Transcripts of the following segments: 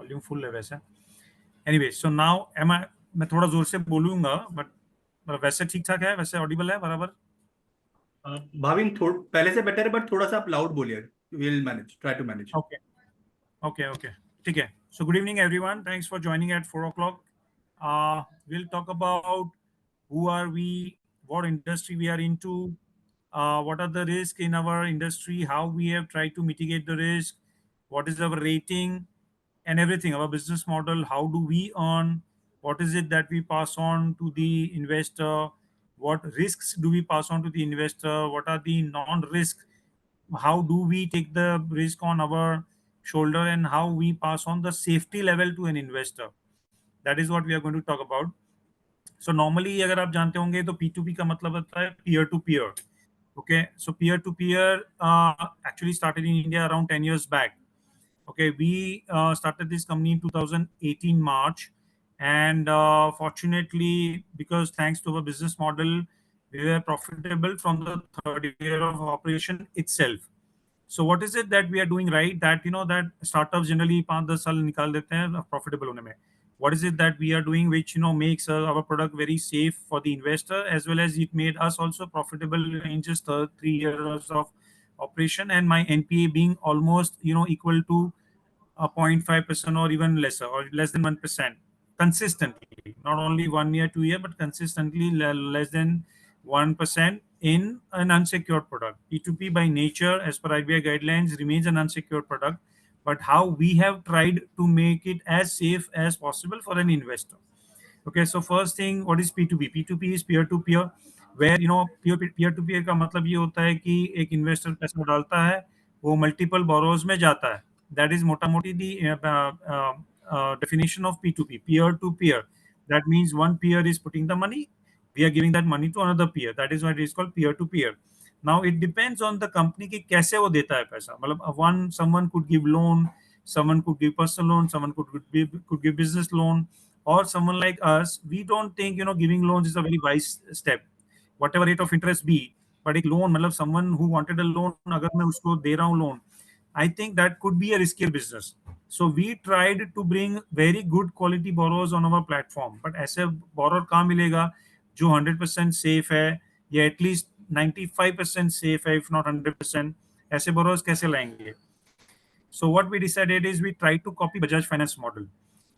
Volume full है वैसे। Anyway, so now M आई, मैं थोड़ा जोर से बोलूंगा बट वैसे ठीक ठाक है, वैसे ऑडिबल है बराबर? भाविन पहले से बेटर है, बट थोड़ा सा आप लाउड बोलिए। Will manage, try to manage. Okay okay okay, ठीक है। So good evening everyone, thanks for joining at 4 o'clock. We'll talk about who are we, what industry we are into, what are the risks in our industry, how we have tried to mitigate the risk, what is our rating, and everything, our business model, how do we earn, what is it that we pass on to the investor, what risks do we pass on to the investor, what are the non-risks, how do we take the risk on our shoulder, and how we pass on the safety level to an investor. That is what we are going to talk about. So normally अगर आप जानते होंगे तो P2P का मतलब होता है peer to peer. Okay, so peer to peer actually started in India around 10 years back. Okay, we started this company in 2018 March, and fortunately, because thanks to our business model, we were profitable from the third year of operation itself. So what is it that we are doing right? That that startups generally 5-10 साल निकाल देते हैं profitable होने में. What is it that we are doing which makes our product very safe for the investor, as well as it made us also profitable in just 3 years of operation, and my NPA being almost equal to 0.5% or even lesser or less than 1% consistently, not only 1 year 2 year but consistently less than 1% in an unsecured product. P2P by nature, as per IBI guidelines, remains an unsecured product, but how we have tried to make it as safe as possible for an investor. Okay, so first thing, what is P2P? P2P is peer to peer, where peer to peer का मतलब ये होता है कि एक investor पैसा डालता है, वो मल्टीपल बोरोज में जाता है. That is मोटा मोटी the definition of P2P, peer to peer. That means one peer is putting the money, we are giving that money to another peer. That is why it is called peer to peer. Now it depends on the company कि कैसे वो देता है पैसा. मतलब someone could give loan, someone could give personal loan, someone could give business loan, or someone like us, we don't think giving loans is a very wise step, whatever rate of interest be. But एक loan, मतलब someone who wanted a loan, अगर मैं उसको दे रहा हूँ loan, I think that could be a riskier business. So we tried to bring very good quality borrowers on our platform. But ऐसे borrower कहाँ मिलेगा जो 100% safe है, या at least 95% safe है, if not 100%? ऐसे borrowers कैसे लाएंगे? So what we decided is we tried to copy Bajaj Finance model.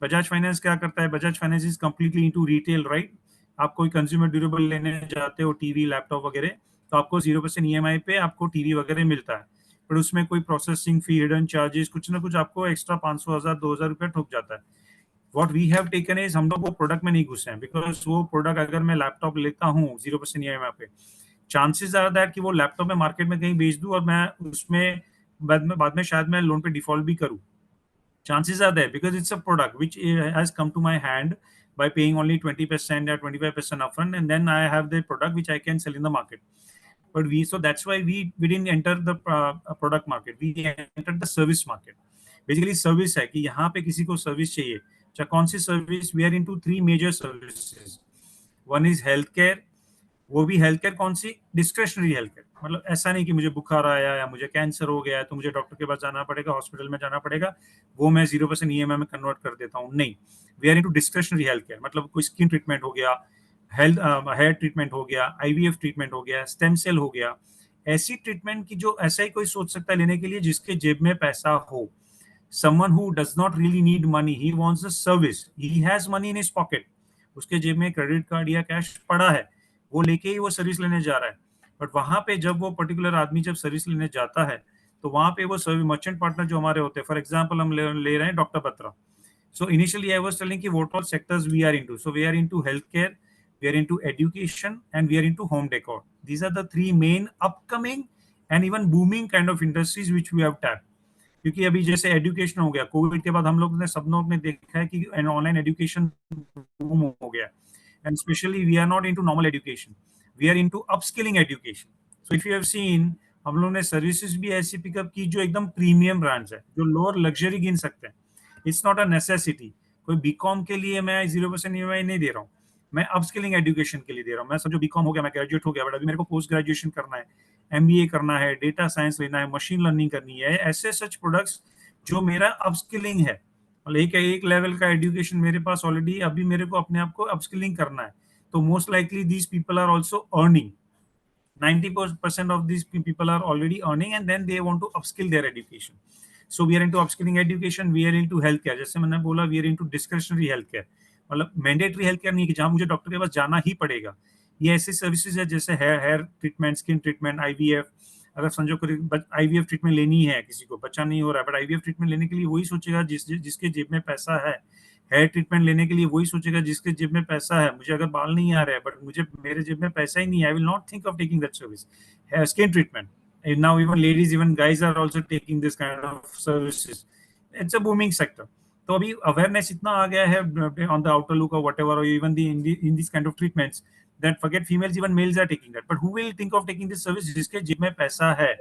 Bajaj Finance क्या करता है? Bajaj Finance is completely into retail, right? आप कोई कंज्यूमर ड्यूरेबल लेने जाते हो, टीवी लैपटॉप वगैरह, तो आपको 0% EMI पे आपको टीवी वगैरह मिलता है, पर उसमें कोई प्रोसेसिंग फी, हिडन चार्जेस, कुछ ना कुछ आपको एक्स्ट्रा 500, 1000, 2000 रुपया ठोक जाता है. What we have taken is, हम लोग वो प्रोडक्ट में नहीं घुसे हैं, बिकॉज वो प्रोडक्ट अगर मैं लैपटॉप लेता हूँ 0% EMI पे, चांसेस आर दैट कि वो लैपटॉप में मार्केट में कहीं बेच दूं और मैं उसमें बाद में शायद मैं लोन पे डिफॉल्ट भी करूं. Chances are there because it's a product which has come to my hand by paying only 20% or 25% upfront, and then I have the product which I can sell in the market. But so that's why we didn't enter the product market, we entered the service market. Basically service है कि यहाँ पे किसी को service चाहिए, चाहे कौन सी service. We are into 3 major services. One is healthcare. वो भी हेल्थ केयर कौन सी? Discretionary health care. मतलब ऐसा नहीं कि मुझे बुखार आया या मुझे कैंसर हो गया है तो मुझे डॉक्टर के पास जाना पड़ेगा, हॉस्पिटल में जाना पड़ेगा, वो मैं 0% EMI में कन्वर्ट कर देता हूँ. नहीं, we are into discretionary health care. मतलब कोई स्किन ट्रीटमेंट हो गया, हेयर ट्रीटमेंट हो गया, IVF ट्रीटमेंट हो गया, स्टेम सेल हो गया, ऐसी ट्रीटमेंट की जो ऐसा ही कोई सोच सकता है लेने के लिए जिसके जेब में पैसा हो. Someone who does not really need money, he wants a service, he has money in his pocket, उसके जेब में क्रेडिट कार्ड या कैश पड़ा है, वो लेके ही वो सर्विस लेने जा रहा है. बट वहां पे जब वो पर्टिकुलर आदमी जब सर्विस लेने जाता है तो वहां पे वो सर्विस मर्चेंट पार्टनर जो हमारे होते हैं, फॉर एग्जांपल हम ले रहे हैं doctor Batra. So initially I was telling कि what all sectors we are into. So we are into healthcare, we are into education, and we are into home decor. These are the 3 main upcoming and even booming kind of industries which we have tapped. क्योंकि अभी जैसे education हो गया, Covid के बाद हम लोग ने सब लोग ने देखा है कि ऑनलाइन एजुकेशन बूम हो गया, and specially we are not into normal education, we are into upskilling education. So if you have seen, हम लोग ने सर्विसेज भी ऐसी पिकअप की जो एकदम प्रीमियम ब्रांड्स है, जो लोअर लग्जरी गिन सकते हैं. It's not a necessity. कोई बीकॉम के लिए मैं 0% EMI नहीं दे रहा हूँ, मैं अपस्किलिंग एजुकेशन के लिए दे रहा हूँ. मैं समझो बीकॉम हो गया, मैं ग्रेजुएट हो गया, बट अभी मेरे को पोस्ट ग्रेजुएशन करना है, MBA करना है, डेटा साइंस लेना है, मशीन लर्निंग करनी है, ऐसे सच प्रोडक्ट्स जो मेरा अपस्किलिंग है. मतलब एक एक लेवल का एजुकेशन मेरे पास ऑलरेडी, अभी मेरे को अपने आप को अपस्किलिंग करना है, तो most likely these people are also earning. 90% of these people are already earning and then they want to upskill their education. So we are into upskilling education, we are into healthcare. जैसे मैंने बोला, we are into discretionary healthcare. मतलब mandatory health care नहीं कि जहां मुझे doctor के पास जाना ही पड़ेगा. ये ऐसी सर्विसेज है जैसे hair treatment, skin treatment, IVF. अगर समझो कोई आईवीएफ ट्रीटमेंट लेनी है, किसी को बच्चा नहीं हो रहा है, बट आईवीएफ ट्रीटमेंट लेने के लिए वही सोचेगा जिसके जेब में पैसा है. हेयर ट्रीटमेंट लेने के लिए वही सोचेगा जिसके जेब में पैसा है. मुझे अगर बाल नहीं आ रहा है बट मुझे मेरे जेब में पैसा ही नहीं है, I will not think of taking that service. Skin treatment, and now even ladies, even guys are also taking this kind of services. It's a booming sector. तो अभी अवेयरनेस इतना आ गया है on the outer look or whatever, or even in these kind of treatments, that forget females, even males are taking that. But who will think of taking this service जिसके जेब में पैसा है?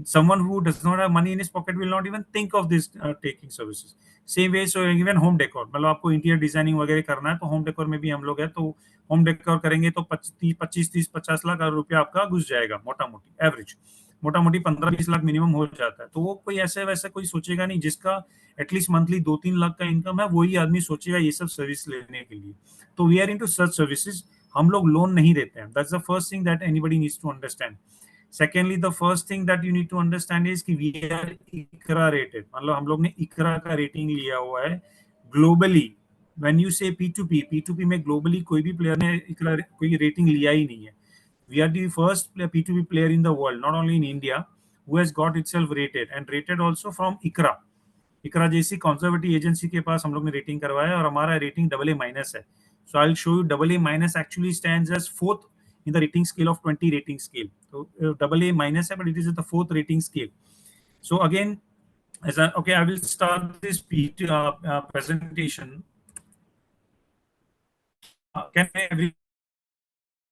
Someone who does not have money in his pocket will not even think of this taking services. Same way, so even home decor, मतलब आपको interior designing वगैरह करना है तो होम डेकोर में भी हम लोग है, तो होम डेकोर करेंगे तो 25-30-50 लाख रुपया आपका घुस जाएगा, मोटा मोटी एवरेज. मोटा मोटी 15-20 लाख मिनिमम हो जाता है. तो वो कोई ऐसे वैसे कोई सोचेगा नहीं जिसका एटलीस्ट मंथली 2-3 लाख का इनकम है, वही आदमी सोचेगा ये सब सर्विस लेने के लिए. तो we are into such services. हम लोग लोन नहीं देते हैं. That's the first thing that anybody needs to understand. Secondly, the first thing that you need to understand is कि we are ICRA rated. मतलब हम लोग ने ICRA का रेटिंग लिया हुआ है globally. When you say P2P, P2P में ग्लोबली कोई भी प्लेयर ने ICRA कोई रेटिंग लिया ही नहीं है. We are the first P2P player in the world, not only in India, who has got itself rated and rated also from ICRA. ICRA जैसी conservative agency के पास हम लोग ने रेटिंग करवाया और हमारा रेटिंग AA- है. So I'll show you AA- actually stands as fourth in the rating scale of 20 rating scale. So AA- है, but it is the fourth rating scale. So again, I will start this presentation. Can I every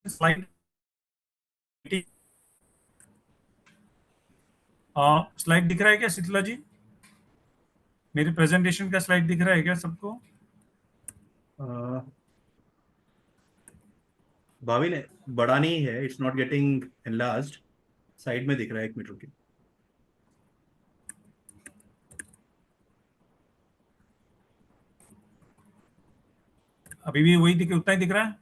slide? Slide दिख रहा है क्या शीतला जी? मेरे presentation का slide दिख रहा है क्या सबको? भाभी ने बड़ा नहीं है, it's not getting enlarged. Side में दिख रहा है, 1 मिनट रुकिए. अभी भी वही उतना ही दिख रहा है.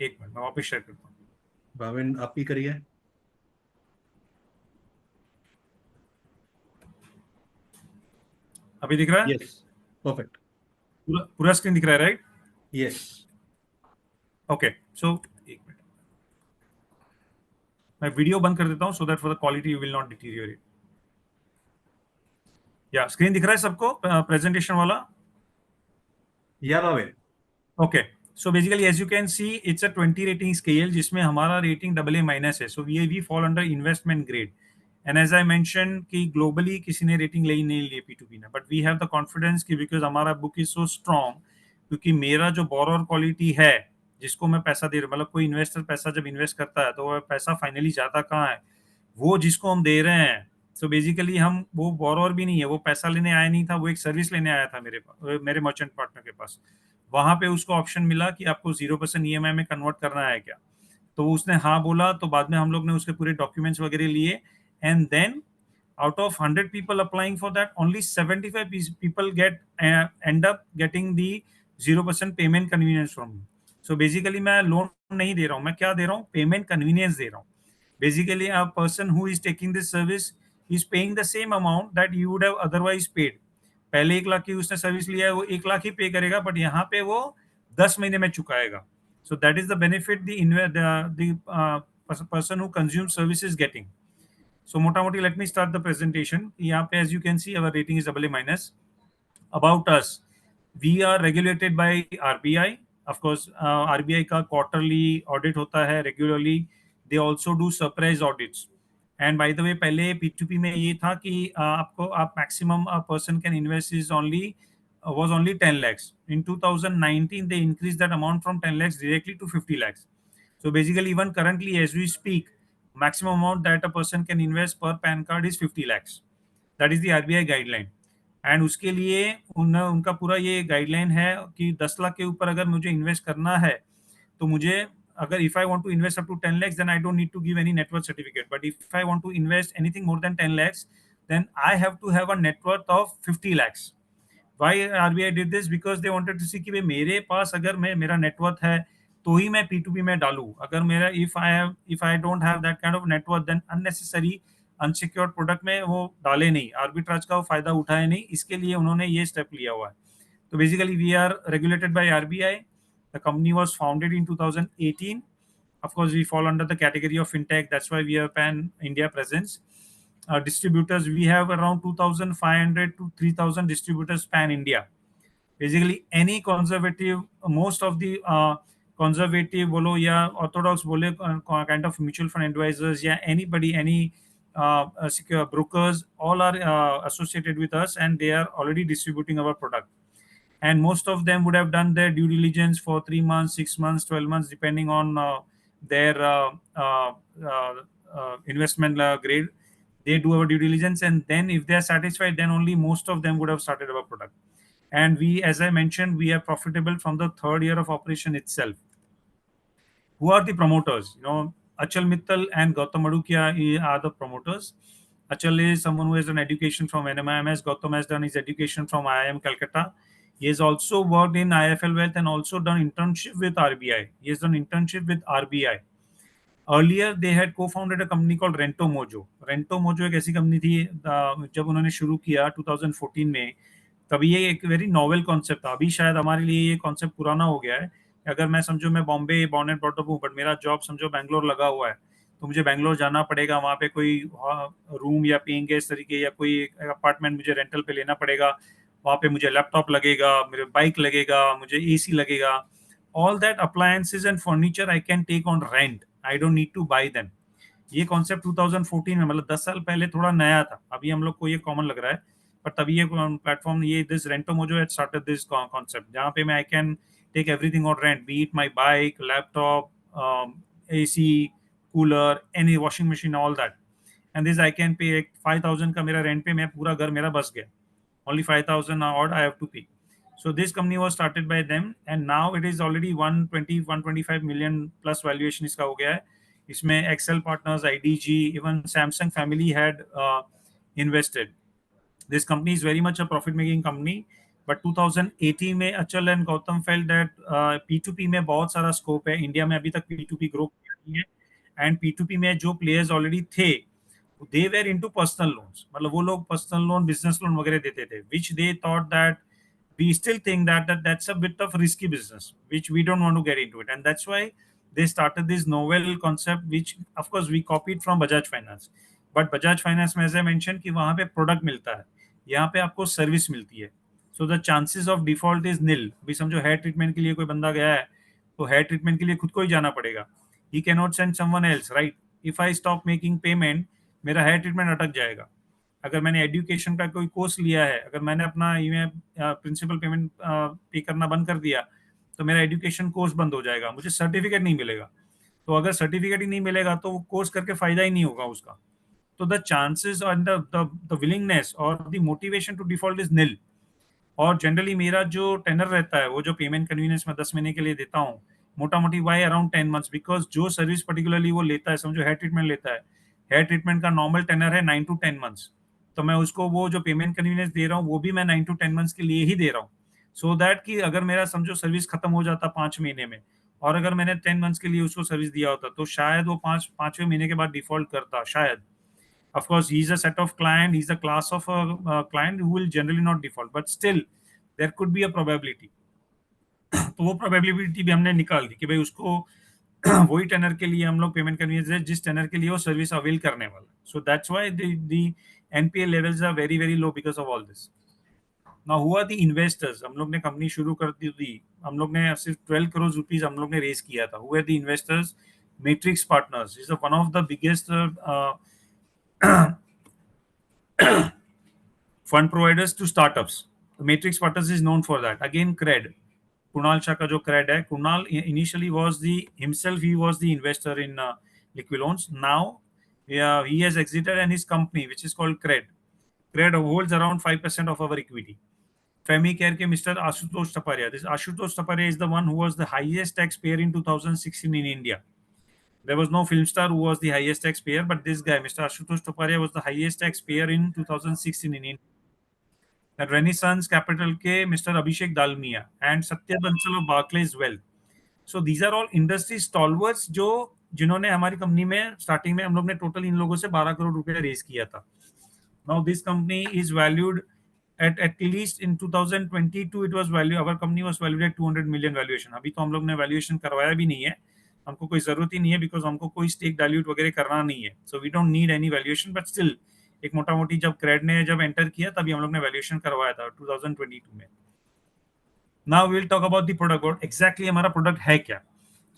एक मिनट, मैं वापस शेयर करता हूँ. भाविन आप ही करिए. अभी दिख रहा है? Yes, perfect. पूरा स्क्रीन दिख रहा है, राइट? यस. ओके, सो एक मिनट, मैं वीडियो बंद कर देता हूँ so that for the quality you will not deteriorate. Yeah screen दिख रहा है सबको प्रेजेंटेशन वाला? Yeah Bhavin. Okay, so basically as you can see it's a 20 rating scale जिसमें हमारा रेटिंग AA- है. So we fall under investment grade. And as I mention कि globally किसी ने रेटिंग नहीं ली P2P ने, but we have the confidence कि बिकॉज हमारा बुक इज सो स्ट्रॉन्ग. क्योंकि मेरा जो बोरोअर क्वालिटी है, जिसको मैं पैसा दे रहा हूँ, मतलब कोई इन्वेस्टर पैसा जब इन्वेस्ट करता है तो वह पैसा फाइनली जाता कहाँ है? वो जिसको हम दे रहे हैं. सो बेसिकली हम वो बोरोअर भी नहीं है, वो पैसा लेने आया नहीं था, वो एक सर्विस लेने आया था मेरे पास, मेरे मर्चेंट पार्टनर के पास. वहां पे उसको ऑप्शन मिला कि आपको 0% EMI में कन्वर्ट करना है क्या? तो उसने हाँ बोला. तो बाद में हम लोग ने उसके पूरे डॉक्यूमेंट्स वगैरह लिए. And then out of 100 people applying for that, only 75 people end up getting the 0% payment convenience from me. So basically मैं लोन नहीं दे रहा हूँ, मैं क्या दे रहा हूँ? पेमेंट कन्वीनियंस दे रहा हूँ. Basically a person who is taking this service is paying the same amount that you would have otherwise paid. पहले 1 लाख की उसने सर्विस लिया है, वो 1 लाख ही पे करेगा, बट यहाँ पे वो 10 महीने में चुकाएगा. So that is the benefit the person who consume service is getting. So mota moti, let me start the presentation. यहाँ पे as you can see our rating is AA-. About us, we are regulated by RBI. Of course, RBI का quarterly audit होता है regularly. They also do surprise audits. And by the way, पहले P2P में ये था कि आपको maximum a person can invest is only was only 10 lakhs. In 2019, they increased that amount from 10 lakhs directly to 50 lakhs. So basically, even currently as we speak, maximum amount that a person can invest per PAN card is 50 lakhs. That is the RBI guideline. And उसके लिए उनका पूरा ये guideline है कि 10 लाख के ऊपर अगर मुझे इन्वेस्ट करना है तो मुझे, अगर if I want to invest up to 10 lakhs, then I don't need to give any network certificate. But if I want to invest anything more than 10 lakhs, then I have to have a net worth of 50 lakhs. Why RBI did this? Because they wanted to see कि भाई मेरे पास अगर मैं मेरा net worth है तो ही मैं P2P में डालूं. अगर मेरा if I don't have that kind of net worth, then unnecessary unsecured product में वो डाले नहीं, आर्बिट्राज का वो फायदा उठाए नहीं, इसके लिए उन्होंने ये स्टेप लिया हुआ है. तो basically we are regulated by RBI. The company was founded in 2018. Of course, we fall under the category of fintech. That's why we have pan India presence. Distributors, we have around 2,500 to 3,000 distributors pan India. Basically, any conservative, most of the conservative bolo ya orthodox bole kind of mutual fund advisors, yeah, anybody, any secure brokers, all are associated with us, and they are already distributing our product. And most of them would have done their due diligence for 3 months, 6 months, 12 months, depending on their investment grade. They do our due diligence, and then if they are satisfied, then only most of them would have started our product. And we, as I mentioned, we are profitable from the third year of operation itself. Who are the promoters? Achal Mittal and Gautam Adukia are the promoters. Achal is someone who has done education from NMIMS. Gautam has done his education from IIM Calcutta. He has also worked in IFL Wealth and also done internship with RBI. He has done internship with RBI. Earlier, they had co-founded a company called Rento Mojo. Rento Mojo एक ऐसी company थी जब उन्होंने शुरू किया 2014 में, तभी ये एक वेरी नॉवेल कॉन्सेप्ट था. अभी शायद हमारे लिए ये कॉन्सेप्ट पुराना हो गया है. अगर मैं समझो मैं Bombay born and brought up हूँ, बट मेरा जॉब समझो बैंगलोर लगा हुआ है, तो मुझे बैंगलोर जाना पड़ेगा, वहाँ पे कोई रूम या पेइंग गेस्ट तरीके या कोई अपार्टमेंट मुझे रेंटल पे लेना पड़ेगा. वहाँ पे मुझे लैपटॉप लगेगा, मेरे बाइक लगेगा, मुझे एसी लगेगा. All that appliances and furniture I can take on rent. I don't need to buy them. ये कॉन्सेप्ट 2014 में, मतलब 10 साल पहले थोड़ा नया था. अभी हम लोग को ये कॉमन लग रहा है, पर तभी ये प्लेटफॉर्म, ये this RentoMojo had started this concept, जहाँ पे मैं I can take everything on rent, be it my bike, laptop, AC, cooler, any washing machine, all that. And this I can pay 5,000 का मेरा rent पे मैं पूरा घर मेरा बस गया. Only 5,000 odd I have to pay. So this company was started by them, and now it is already 125 million plus valuation इसका हो गया है. इसमें Excel Partners, IDG, even Samsung family had invested. This company is very much a profit-making company. But 2018 में Achal and Gautam felt that P2P में बहुत सारा scope है. इंडिया में अभी तक P2P grow किया नहीं है, and P2P में जो players already थे, they were into personal loans. मतलब वो लोग personal loan, business loan वगैरह देते थे, which they thought that we still think that that's a bit of risky business, which we don't want to get into it. And that's why they started this novel concept, which of course we copied from Bajaj Finance. But Bajaj Finance में, as I mentioned, कि वहाँ पे product मिलता है, यहाँ पे आपको service मिलती है. So the chances of default is nil. भी समझो hair treatment के लिए कोई बंदा गया है, तो hair treatment के लिए खुद को ही जाना पड़ेगा. He cannot send someone else, right? If I stop making payment, मेरा हेयर ट्रीटमेंट अटक जाएगा. अगर मैंने एजुकेशन का कोई कोर्स लिया है, अगर मैंने अपना प्रिंसिपल पेमेंट पे करना बंद कर दिया, तो मेरा एजुकेशन कोर्स बंद हो जाएगा, मुझे सर्टिफिकेट नहीं मिलेगा. तो अगर सर्टिफिकेट ही नहीं मिलेगा तो वो कोर्स करके फायदा ही नहीं होगा उसका. तो the chances and the willingness और the motivation to default is nil. और जनरली मेरा जो टेनर रहता है, वो जो पेमेंट कन्वीनियंस मैं 10 महीने के लिए देता हूँ, मोटा मोटी वाई अराउंड 10 मंथ्स, बिकॉज जो सर्विस पर्टिकुलरली वो लेता है, समझो हेयर ट्रीटमेंट लेता है, हेयर ट्रीटमेंट का नॉर्मल टेनर है 9 to 10 मंथ्स, तो मैं उसको वो जो पेमेंट कन्वीनियंस दे रहा हूँ वो भी मैं 9 to 10 मंथ्स के लिए ही दे रहा हूँ. सो दैट कि अगर मेरा समझो सर्विस खत्म हो जाता 5 महीने में, और अगर मैंने 10 मंथ्स के लिए उसको सर्विस दिया होता, तो शायद वो पांचवें महीने के बाद डिफॉल्ट करता, शायद. Of course, he's a set of client, he's a class of a client who will generally not default, but still there could be a probability. तो वो प्रोबेबिलिटी भी हमने निकाल दी कि भाई उसको वही टेनर के लिए हम लोग पेमेंट कन्वीनियंस है जिस टेनर के लिए वो सर्विस अवेल करने वाला. So that's why the NPA levels are very very low because of all this. Now who are the investors? हम लोग ने कंपनी शुरू कर दी थी, हम लोग ने सिर्फ 12 करोड़ रुपीस हम लोग ने रेज किया था. Who are the investors? Matrix Partners is one of the biggest fund providers to startups. Matrix Partners is known for that. Again, Cred. Kunal Shah ka jo Cred hai. Kunal initially was he was the investor in Liquiloans. Now, he has exited, and his company, which is called Cred. Cred holds around 5% of our equity. Femicare ke Mr. Ashutosh Taparia. This Ashutosh Taparia is the one who was the highest taxpayer in 2016 in India. There was no film star who was the highest taxpayer, but this guy, Mr. Ashutosh Toparia, was the highest taxpayer in 2016 in India. Renaissance Capital के Mr. Abhishek Dalmia and Satya Bansal of Barclays Wealth. So these are all industry stalwarts जो जिन्होंने हमारी company में starting में हम लोग ने total इन लोगों से 12 करोड़ रुपए रेज किया था. Now this company is valued at least in 2022 it was value, our company was valued at 200 million valuation. अभी तो हम लोग ने वैल्यूएशन करवाया भी नहीं है, हमको कोई जरूरत ही नहीं है, बिकॉज हमको कोई स्टेक डाइल्यूट वगैरह करना नहीं है. So we don't need any valuation, but still एक मोटा मोटी जब क्रेड ने जब एंटर किया तभी हम लोग ने वैल्यूएशन करवाया था 2022 में. Now we will talk about the product. Exactly हमारा प्रोडक्ट है क्या?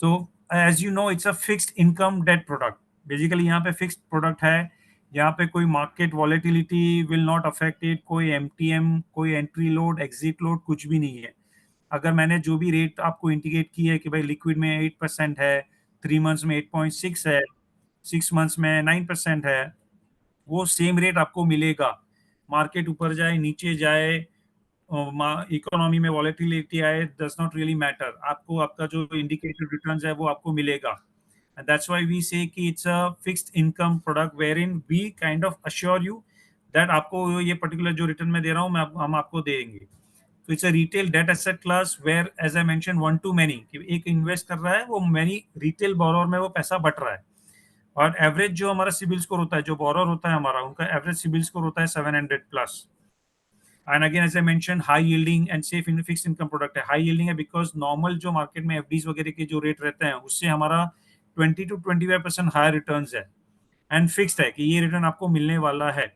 So as you know it's a fixed income debt product. Basically यहाँ पे फिक्स्ड प्रोडक्ट है, यहाँ पे कोई market volatility will not affect it, कोई एमटीएम, कोई एंट्री लोड, एग्जिट लोड कुछ भी नहीं है. अगर मैंने जो भी रेट आपको इंडिकेट की है कि भाई लिक्विड में 8% है, 3 मंथ्स में 8.6 है, 6 मंथ्स में 9% है, वो सेम रेट आपको मिलेगा. मार्केट ऊपर जाए नीचे जाए, इकोनॉमी में वॉलेटिलिटी आए, डज नॉट रियली मैटर, आपको आपका जो इंडिकेटेड रिटर्न्स है वो आपको मिलेगा. And that's why we say कि it's a fixed income product wherein we kind of assure you that आपको ये particular जो रिटर्न में दे रहा हूँ हम आपको देंगे. So it's a retail debt asset class where, as I mentioned, one to many, कि एक इन्वेस्ट कर रहा है वो many retail borrower में वो पैसा बट रहा है. और एवरेज जो हमारा सिबिल स्कोर होता है, जो borrower होता है हमारा, उनका एवरेज सिबिल स्कोर होता है 700 plus. And again as I mention, high yielding and safe in fixed income product है. हाई यील्डिंग है बिकॉज नॉर्मल जो मार्केट में एफडीज वगैरह के जो रेट रहते हैं उससे हमारा 20 to 25% हायर रिटर्न्स है. एंड फिक्स्ड है कि ये रिटर्न आपको मिलने वाला है.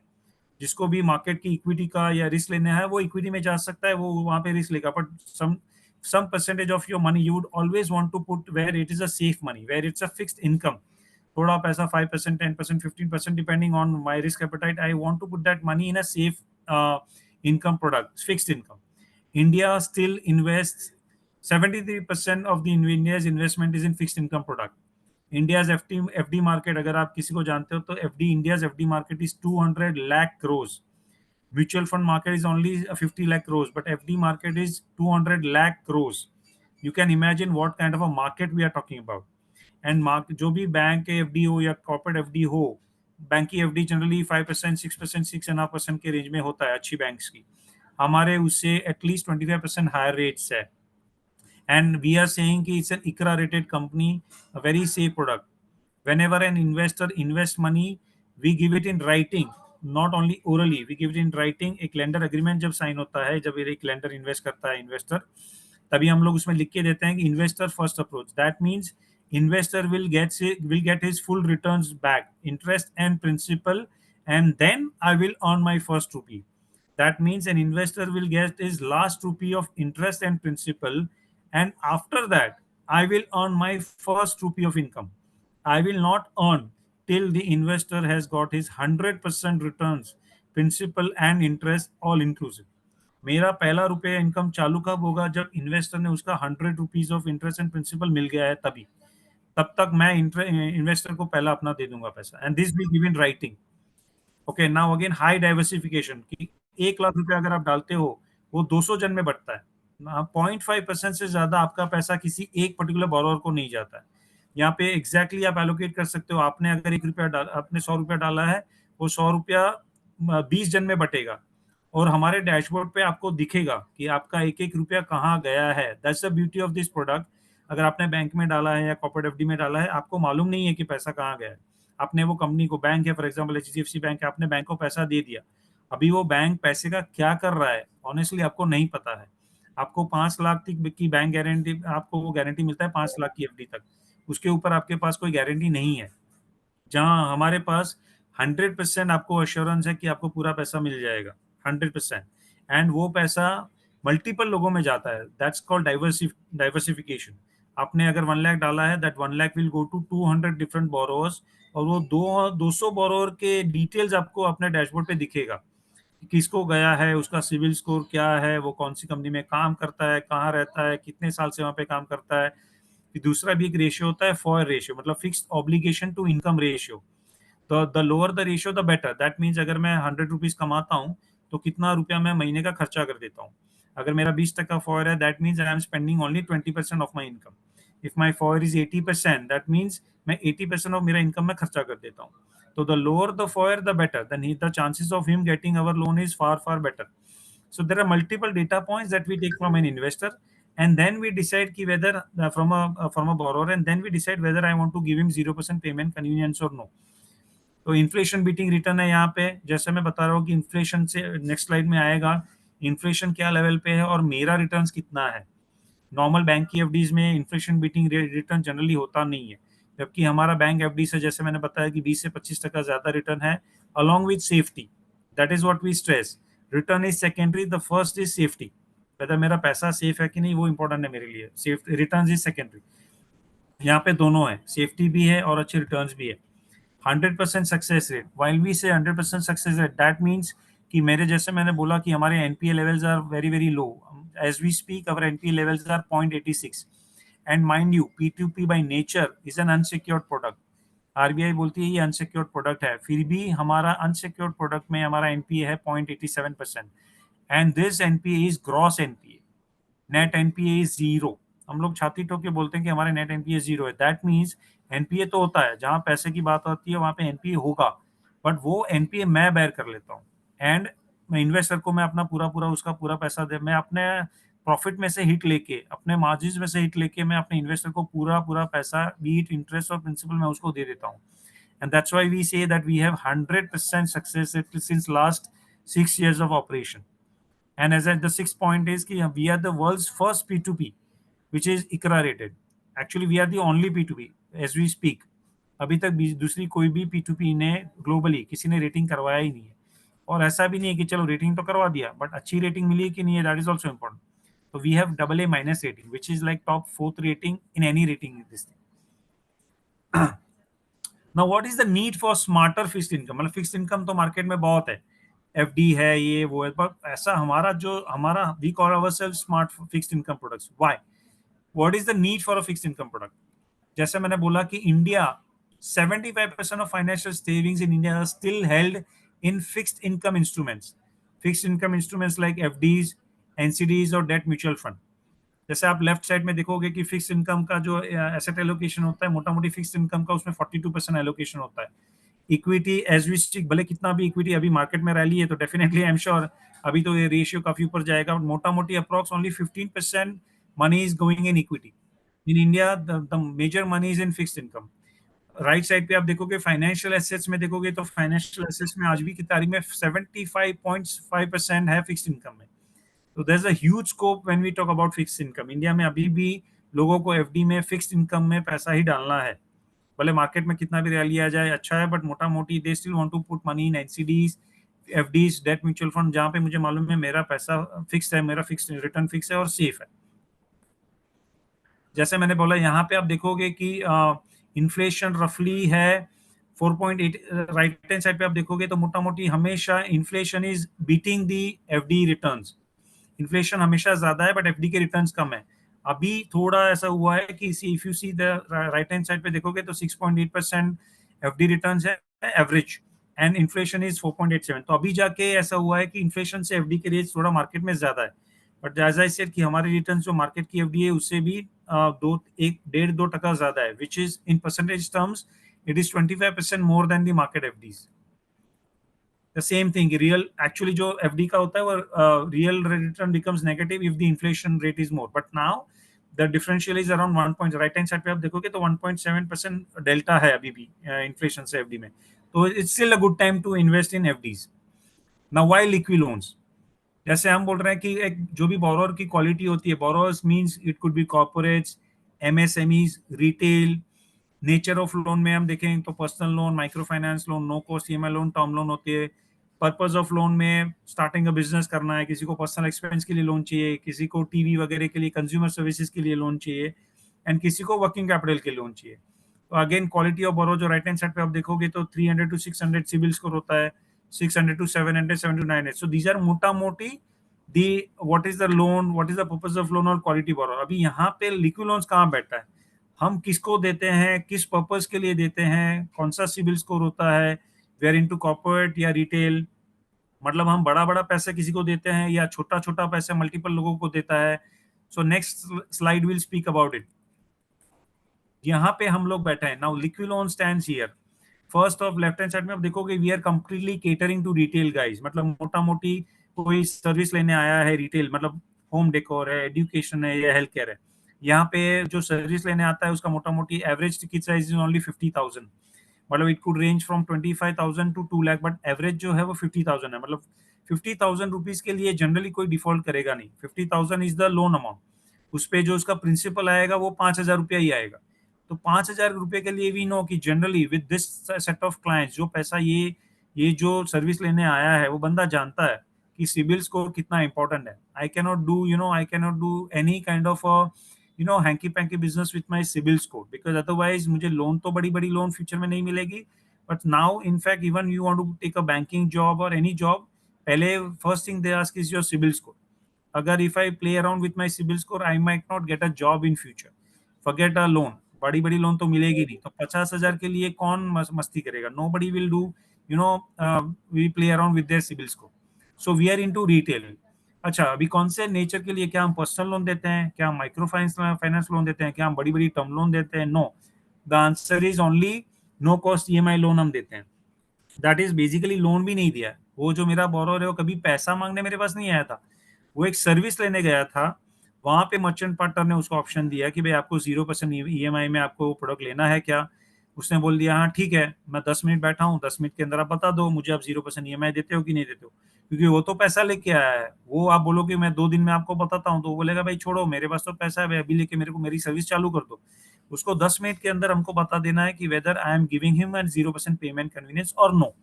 जिसको भी मार्केट की इक्विटी का या रिस्क लेना है वो इक्विटी में जा सकता है, वो वहां पे रिस्क लेगा. But some percentage of your money you would always want to put where it is a safe money, where it's a fixed income. थोड़ा पैसा 5%, 10%, 15% depending on my risk appetite, I want to put that money in a safe income product, fixed income. India still invests 73% of the India's investment is in fixed income product. India's FD market, अगर आप किसी को जानते हो तो India's FD market is 200 lakh crores. Mutual fund market is only 50 lakh crores, but FD market is 200 lakh crores. You can imagine what kind of a market we are talking about. And जो भी bank के FD हो या corporate FD हो, bank की FD generally 5%, 6%, 6.5% के range में होता है अच्छी बैंक्स की. हमारे उससे एटलीस्ट 25% हायर रेट्स है. And we are saying कि it's an ICRA rated company, a very safe product. Whenever an investor invests money, we give it in writing, not only orally, we give it in writing. एक lender agreement जब sign होता है, जब एक lender invest करता है investor, तभी हम लोग उसमें लिख के देते हैं कि investor first approach. That means investor will get his full returns back, interest and principal, and then I will earn my first rupee. That means an investor will get his last rupee of interest and principal, and after that I will earn my first rupee of income. I will not earn till the investor has got his 100% returns, principal and interest all inclusive. मेरा पहला रुपया income चालू कब होगा? जब investor ने उसका 100 rupees of interest and principal मिल गया है, तभी. तब तक मैं इन्वेस्टर को पहला अपना दे दूंगा पैसा. And this will give in writing. Okay, now again high diversification कि 1 लाख रुपया अगर आप डालते हो वो 200 जन में बढ़ता है. 0.5% से ज्यादा आपका पैसा किसी एक पर्टिकुलर बोरोवर को नहीं जाता है. यहाँ पे एग्जैक्टली आप एलोकेट कर सकते हो. आपने अगर 1 रुपया आपने 100 रुपया डाला है, वो 100 रुपया 20 जन में बटेगा और हमारे डैशबोर्ड पे आपको दिखेगा कि आपका एक एक रुपया कहाँ गया है. That's the beauty of this product. अगर आपने बैंक में डाला है या कॉर्पोरेट एफडी में डाला है, आपको मालूम नहीं है कि पैसा कहाँ गया है. आपने वो कंपनी को, बैंक है फॉर एग्जांपल एचडीएफसी बैंक है, आपने बैंक को पैसा दे दिया. अभी वो बैंक पैसे का क्या कर रहा है ऑनेस्टली आपको नहीं पता है. आपको 5 लाख की बैंक गारंटी, आपको वो गारंटी मिलता है 5 लाख की एफडी तक. उसके ऊपर आपके पास कोई गारंटी नहीं है. जहां हमारे पास 100% आपको अश्योरेंस है कि आपको पूरा पैसा मिल जाएगा 100%. एंड वो पैसा मल्टीपल लोगों में जाता है. That's called diversification. आपने अगर 1 लाख डाला है, that 1 lakh will go to 200 different borrowers, और वो 200 बोरोवर के डिटेल्स आपको अपने डैशबोर्ड पे दिखेगा. किसको गया है, उसका सिविल स्कोर क्या है, वो कौन सी कंपनी में काम करता है, कहाँ रहता है, कितने साल से वहां पे काम करता है. दूसरा भी एक रेशियो होता है, फॉर रेशियो, मतलब fixed obligation to income ratio. तो the lower the ratio the better. That means अगर मैं 100 रुपीज कमाता हूँ तो कितना रुपया मैं महीने का खर्चा कर देता हूँ. अगर मेरा 20% फॉर है, that means I am spending only 20% of my income. If my foyer is 80%, that means मैं 80% ऑफ मेरा इनकम में खर्चा कर देता हूँ. तो the lower the FOIR the better, then the chances of him getting our loan is far far better. So there are multiple data points that we take from an investor, and then we decide ki whether from a borrower, and then we decide whether I want to give him 0% payment convenience or no. तो inflation beating return है यहाँ पे. जैसे मैं बता रहा हूँ कि इन्फ्लेशन से नेक्स्ट स्लाइड में आएगा, इन्फ्लेशन क्या लेवल पे है और मेरा रिटर्न्स कितना है. नॉर्मल बैंक की एफडीज में इन्फ्लेशन बीटिंग रिटर्न जनरली होता नहीं है, जबकि हमारा बैंक एफडी से जैसे मैंने बताया कि 20 से 25% ज्यादा रिटर्न है, along with safety. That is what we stress. Return is secondary, the first is safety. whether मेरा पैसा सेफ है कि नहीं वो इंपॉर्टेंट है मेरे लिए. Safe return is secondary. यहाँ पे दोनों है, सेफ्टी भी है और अच्छे रिटर्न्स भी है. 100% सक्सेस रेट. वाइल वी से 100% सक्सेस रेट, दैट मीन्स कि मेरे जैसे मैंने बोला कि हमारे NPA levels are very very low. As we speak our NPA levels are 0.86. And mind you, P2P by nature is an unsecured product. RBI बोलती है ये अनसिक्योर्ड प्रोडक्ट है, फिर भी हमारा अनसिक्योर्ड प्रोडक्ट में हमारा एनपीए है 0.87%. And this NPA is gross NPA. Net NPA is zero. हम लोग छाती ठोक के बोलते हैं कि हमारे नेट एनपीए जीरो है. दैट मीन्स एनपीए तो होता है, जहां पैसे की बात आती है वहां पे एनपीए होगा, बट वो एनपीए मैं बेयर कर लेता हूँ. एंड मैं इन्वेस्टर को मैं अपना पूरा पूरा उसका पूरा पैसा दे, मैं अपने प्रॉफिट में से हिट लेके, अपने मार्जिन में से हिट लेके मैं अपने इन्वेस्टर को पूरा पूरा पैसा, बीट इंटरेस्ट और प्रिंसिपल, मैं उसको दे देता हूँ. And that's why we say that we have 100% success rate since last 6 years of operation. And as the sixth point is कि we are the world's first P2P which is ICRA rated. Actually we are the only P2P as we speak. अभी तक दूसरी कोई भी P2P ने globally किसी ने rating करवाया ही नहीं है. और ऐसा भी नहीं है कि चलो रेटिंग तो करवा दिया, बट अच्छी रेटिंग मिली कि नहीं है, दैट इज ऑल्सो इम्पोर्टेंट. तो we have AA- rating which is like top 4th rating in any rating this thing. Now what is the need for smarter fixed income. मतलब fixed income तो market में बहुत है, FD है, ये वो है, पर ऐसा हमारा we call ourselves smart fixed income products. Why? What is the need for a fixed income product? जैसे मैंने बोला कि India 75% of financial savings in India are still held in fixed income instruments. Fixed income instruments like FDs, NCDs और debt mutual fund. जैसे आप left side में देखोगे कि फिक्स इनकम का जो एसेट एलोकेशन होता है, मोटा मोटी फिक्स इनकम का उसमें 42% एलोकेशन होता है. इक्विटी एज वी स्टिक, भले कितना भी इक्विटी अभी मार्केट में रैली है तो डेफिनेटली आई एम श्योर अभी तो ये रेशियो काफी ऊपर जाएगा. मोटा मोटी approx only 15% money is going in equity. In India the major money is in fixed income. Right side पे आप देखोगे फाइनेंशियल एसेट्स में, देखोगे तो फाइनेंशियल एसेट्स में आज भी की तारीख में 75.5% है फिक्स्ड इनकम में. तो there is a huge scope when we talk about fixed income. India में अभी भी लोगों को एफडी में फिक्स्ड इनकम में पैसा ही डालना है. भले मार्केट में कितना भी रैली आ जाए अच्छा है, बट मोटा मोटी they still want to put money in NCDs, FDs, debt mutual fund, जहां पे मुझे मालूम है मेरा पैसा फिक्स्ड है, मेरा फिक्स्ड रिटर्न फिक्स है और सेफ है. जैसे मैंने बोला यहाँ पे आप देखोगे कि इन्फ्लेशन रफली है 4.8. राइट हैंड साइड पे आप देखोगे तो मोटा मोटी हमेशा inflation is beating the FD returns. Inflation हमेशा ज्यादा है बट एफडी के रिटर्न्स कम है. अभी थोड़ा ऐसा हुआ है कि if you see the right hand side पे देखोगे तो 6.8% एफडी रिटर्न्स है एवरेज, एंड इन्फ्लेशन इज 4.87. तो अभी जाके ऐसा हुआ है कि इन्फ्लेशन से एफडी के रेट थोड़ा मार्केट में ज्यादा है, बट एज आई सेड कि हमारे रिटर्न जो मार्केट की एफडी है उससे भी 1.5-2% ज्यादा है, which is in percentage terms it is 25% more than the market FDs. The same thing real actually जो एफडी का होता है वो real return becomes negative if the inflation rate is more, but now the differential is around 1 point. Right hand side पे आप देखोगे तो 1.7% delta है अभी भी इन्फ्लेशन से एफडी में. तो it's still a good time to invest in FDs. Now why liquid loans? जैसे हम बोल रहे हैं कि एक जो भी बोरोअर की क्वालिटी होती है, borrowers means it could be corporates, MSMEs, retail. Nature of loan में हम देखें तो personal loan, micro finance loan, no cost EMI loan, term loan होती है. पर्पस ऑफ लोन में स्टार्टिंग अ बिजनेस करना है, किसी को पर्सनल एक्सपेंस के लिए लोन चाहिए, किसी को टीवी वगैरह के लिए, कंज्यूमर सर्विसेज के लिए लोन चाहिए, एंड किसी को वर्किंग कैपिटल के लोन चाहिए. तो अगेन क्वालिटी ऑफ बोरो जो राइट हैंड साइड पे आप देखोगे तो 300 to 600 सिविल स्कोर होता है, 600 to 700, 7 to 900. So these are मोटा मोटी the what is the loan, what is the purpose of loan और quality borrower. अभी यहाँ पे लिक्विड लोन्स कहाँ बैठता है, हम किसको देते हैं, किस पर्पस के लिए देते हैं, कौन सा सिविल स्कोर होता है, वे आर इनटू कॉर्पोरेट या रिटेल. मतलब हम बड़ा बड़ा पैसा किसी को देते हैं या छोटा छोटा पैसा मल्टीपल लोगों को देता है. So next slide will speak about it. यहाँ पे हम लोग बैठे हैं। Now LiquiLoan stands here. First of left hand side में आप देखोगे we are completely catering to retail guys, मतलब मोटा मोटी कोई सर्विस लेने आया है रिटेल, मतलब होम डेकोर है, एजुकेशन है या हेल्थ केयर है, यहाँ पे जो सर्विस लेने आता है उसका मोटा मोटी average ticket size is only 50,000। मतलब it could range from 25,000 to 2 lakh, but average जो है वो 50,000 है। मतलब 50,000 रुपीज के लिए जनरली कोई डिफॉल्ट करेगा नहीं। 50,000 इज द लोन अमाउंट। उस पे जो उसका प्रिंसिपल आएगा वो 5,000 रुपया ही आएगा। तो 5,000 रुपये के लिए वी नो कि generally with this set of clients जो पैसा ये जो सर्विस लेने आया है वो बंदा जानता है कि सिबिल स्कोर कितना इंपॉर्टेंट है। I cannot do any kind of hanky panky business with my CIBIL score, because otherwise मुझे लोन तो बड़ी बड़ी लोन फ्यूचर में नहीं मिलेगी। But now in fact even you want to take a banking job और any job, पहले first thing they ask is your CIBIL score. अगर if I play around with my CIBIL score I might not get a job in future, forget a loan. बड़ी बड़ी loan तो मिलेगी नहीं, तो 50,000 के लिए कौन मस्ती करेगा? Nobody will do you know we play around with their CIBIL score. So we are into retail. अच्छा, अभी कौन से नेचर के लिए? क्या हम पर्सनल लोन देते हैं? क्या हम माइक्रो फाइनेंस लोन देते हैं? क्या हम बड़ी बड़ी टर्म लोन देते हैं? No, the answer is only no cost EMI loan हम देते हैं। दैट इज बेसिकली लोन भी नहीं दिया है। वो जो मेरा बोरोवर है वो कभी पैसा मांगने मेरे पास नहीं आया था, वो एक सर्विस लेने गया था। वहां पे मर्चेंट पार्टनर ने उसको ऑप्शन दिया कि भाई आपको 0% ईएमआई में आपको प्रोडक्ट लेना है क्या? उसने बोल दिया हाँ ठीक है, मैं 10 मिनट बैठा हूँ, 10 मिनट के अंदर आप बता दो मुझे आप 0% ईएमआई देते हो कि नहीं देते हो। क्योंकि वो तो पैसा लेके आया है, वो आप बोलो कि मैं 2 दिन में आपको बताता हूँ तो वो बोलेगा भाई छोड़ो, मेरे पास तो पैसा है भाई, अभी लेके मेरे को मेरी सर्विस चालू कर दो। उसको 10 मिनट के अंदर हमको बता देना है कि whether I am giving him and 0% payment convenience और नो।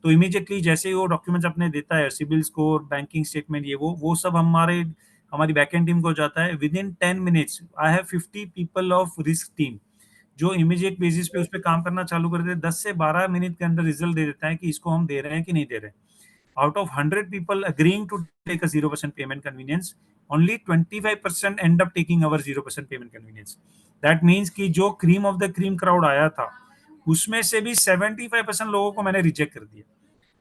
तो इमीडिएटली जैसे ही वो डॉक्यूमेंट्स अपने देता है, सिबिल स्कोर, बैंकिंग स्टेटमेंट, ये वो सब हमारी बैकएंड टीम को जाता है। With in 10 minutes I have 50 people of risk team जो इमीडिएट बेसिस पे उस पर काम करना चालू कर देते हैं। 10 से 12 मिनट के अंदर रिजल्ट दे देता है कि इसको हम दे रहे हैं कि नहीं दे रहे। Out of 100 people agreeing to take a 0% payment convenience, only 25% and up taking our 0% payment convenience. That means कि जो cream of the cream crowd आया था उसमें से भी 75% लोगों को मैंने रिजेक्ट कर दिया।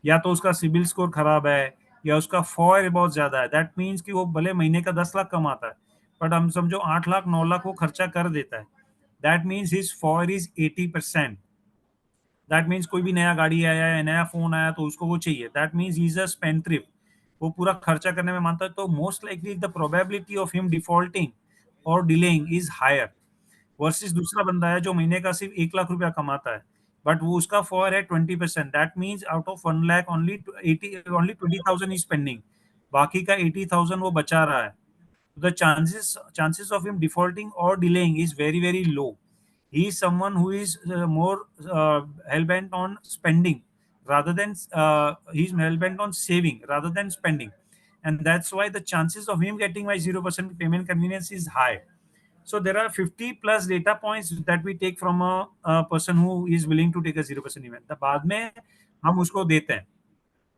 या तो उसका सिबिल स्कोर खराब है या उसका फॉर बहुत ज्यादा है। दैट मीन्स कि वो भले महीने का 10 लाख कमाता है, बट हम समझो 8 लाख 9 लाख वो खर्चा कर देता है। That means his for is 80%। That means कोई भी नया गाड़ी आया है, नया फोन आया तो उसको वो चाहिए। That means is a spend, वो पूरा खर्चा करने में मानता है। तो most likely the probability of him defaulting और डिलेइंग इज हायर वर्सेस दूसरा बंदा है जो महीने का सिर्फ 1 लाख रुपया कमाता है, बट वो उसका फॉर है 20%। That means out of 1 lakh only 20,000 is spending, बाकी का 80,000 वो बचा रहा है। The chances of him defaulting और delaying is very very low. He is someone who is more hell bent on spending rather than he's hell bent on saving rather than spending, and that's why the chances of him getting my 0% payment convenience is high. So there are 50 plus data points that we take from a person who is willing to take a 0% event. The बाद में हम उसको देते हैं।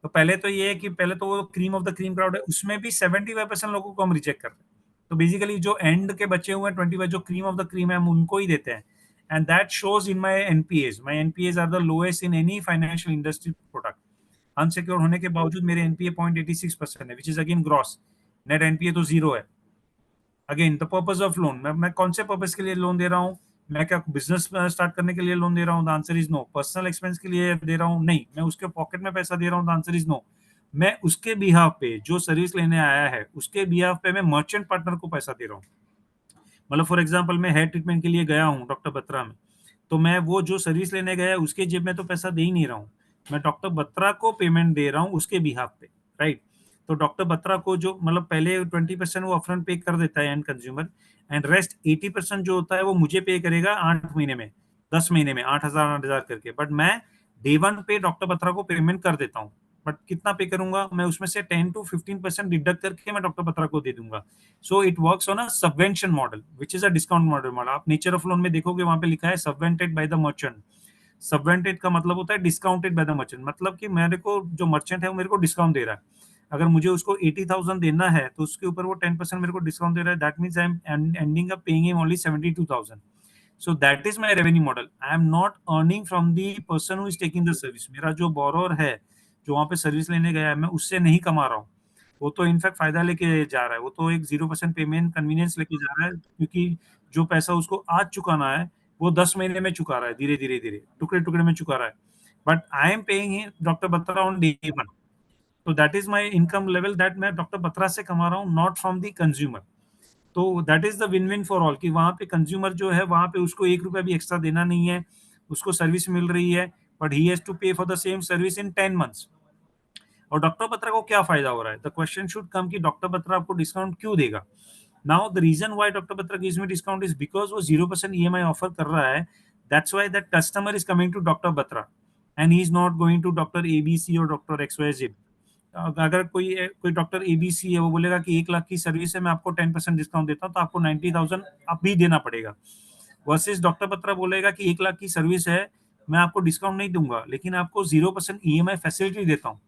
तो पहले तो ये है कि पहले तो वो cream of the cream crowd है, उसमें भी 75% लोगों को हम रिजेक्ट करते हैं। तो बेसिकली जो एंड के बचे हुए हैं 25 जो क्रीम ऑफ द क्रीम है हम उनको ही देते हैं। And that shows in my NPAs are the lowest in any financial industry product. Unsecure होने के बावजूद मेरे एनपीए 0.86% है, which is again gross. Net NPA तो जीरो है। Again the purpose of loan, मैं कौन से पर्पज के लिए लोन दे रहा हूँ? मैं क्या बिजनेस स्टार्ट करने के लिए लोन दे रहा हूँ? The answer is no. Personal expense के लिए दे रहा हूँ? नहीं। मैं उसके पॉकेट में पैसा दे रहा हूँ? The answer is no. मैं उसके बिहाफ पे जो सर्विस लेने आया है उसके बिहाफ पे मैं मर्चेंट पार्टनर को पैसा दे रहा हूँ। मतलब फॉर एग्जांपल मैं हेयर ट्रीटमेंट के लिए गया हूँ डॉक्टर बत्रा में, तो मैं वो जो सर्विस लेने गया उसके जेब में तो पैसा दे ही नहीं रहा हूँ, मैं डॉक्टर बत्रा को पेमेंट दे रहा हूँ उसके बिहाफ पे, राइट। तो डॉक्टर बत्रा को जो मतलब पहले 20% वो अपफ्रंट पे कर देता है एंड कंज्यूमर, एंड रेस्ट 80% जो होता है वो मुझे पे करेगा 8 महीने में, 10 महीने में 8,000 करके। बट मैं डे वन पे डॉक्टर बत्रा को पेमेंट कर देता हूँ। बट कितना पे करूंगा मैं? उसमें से 10 to 15% डिडक्ट करके मैं डॉक्टर बत्रा को दे दूंगा। So it works on a subvention model which is a discount model. आप नेचर ऑफ लोन में देखोगे वहां पे लिखा है सबवेंटेड बाय द मर्चेंट। सबवेंटेड का मतलब होता है डिस्काउंटेड बाय द मर्चेंट, मतलब कि मेरे को जो मर्चेंट है वो मेरे को डिस्काउंट दे रहा है। अगर मुझे उसको 80,000 देना है तो उसके ऊपर वो 10% मेरे को डिस्काउंट दे रहा है। That means I am ending up paying him only 72,000। So that is my revenue model. I am not earning from the person who is taking the service. मेरा जो बोरोर है जो वहाँ पे सर्विस लेने गया है मैं उससे नहीं कमा रहा हूँ। वो तो इनफैक्ट फायदा लेके जा रहा है, वो तो एक 0% पेमेंट कन्वीनियंस लेके जा रहा है, क्योंकि जो पैसा उसको आज चुकाना है वो 10 महीने में चुका रहा है, धीरे धीरे धीरे टुकड़े टुकड़े में चुका रहा है, but I am paying doctor Batra on day one. तो that is my income level, that मैं डॉक्टर बत्रा से कमा रहा हूँ, नॉट फ्रॉम द कंज्यूमर। तो that is the win win for all, कि वहां पे कंज्यूमर जो है वहां पे उसको 1 रुपया भी एक्स्ट्रा देना नहीं है, उसको सर्विस मिल रही है, बट ही हैज टू पे for the same service in 10 months। और डॉक्टर बत्रा को क्या फायदा हो रहा है? द क्वेश्चन शुड कम कि डॉक्टर बत्रा आपको डिस्काउंट क्यों देगा। Now the reason why doctor Batra gives me discount is because वो 0% ईएमआई ऑफर कर रहा है। That's why that customer is coming to doctor Batra and he is not going to doctor ABC और doctor XYZ. अगर कोई कोई डॉक्टर एबीसी है, वो बोलेगा कि 1 लाख की सर्विस है, मैं आपको 10% डिस्काउंट देता हूँ, तो आपको 90,000 आप भी देना पड़ेगा। वर्सेस डॉक्टर बत्रा बोलेगा कि 1 लाख की सर्विस है, मैं आपको डिस्काउंट नहीं दूंगा, लेकिन आपको 0% ईएमआई फैसिलिटी देता हूँ।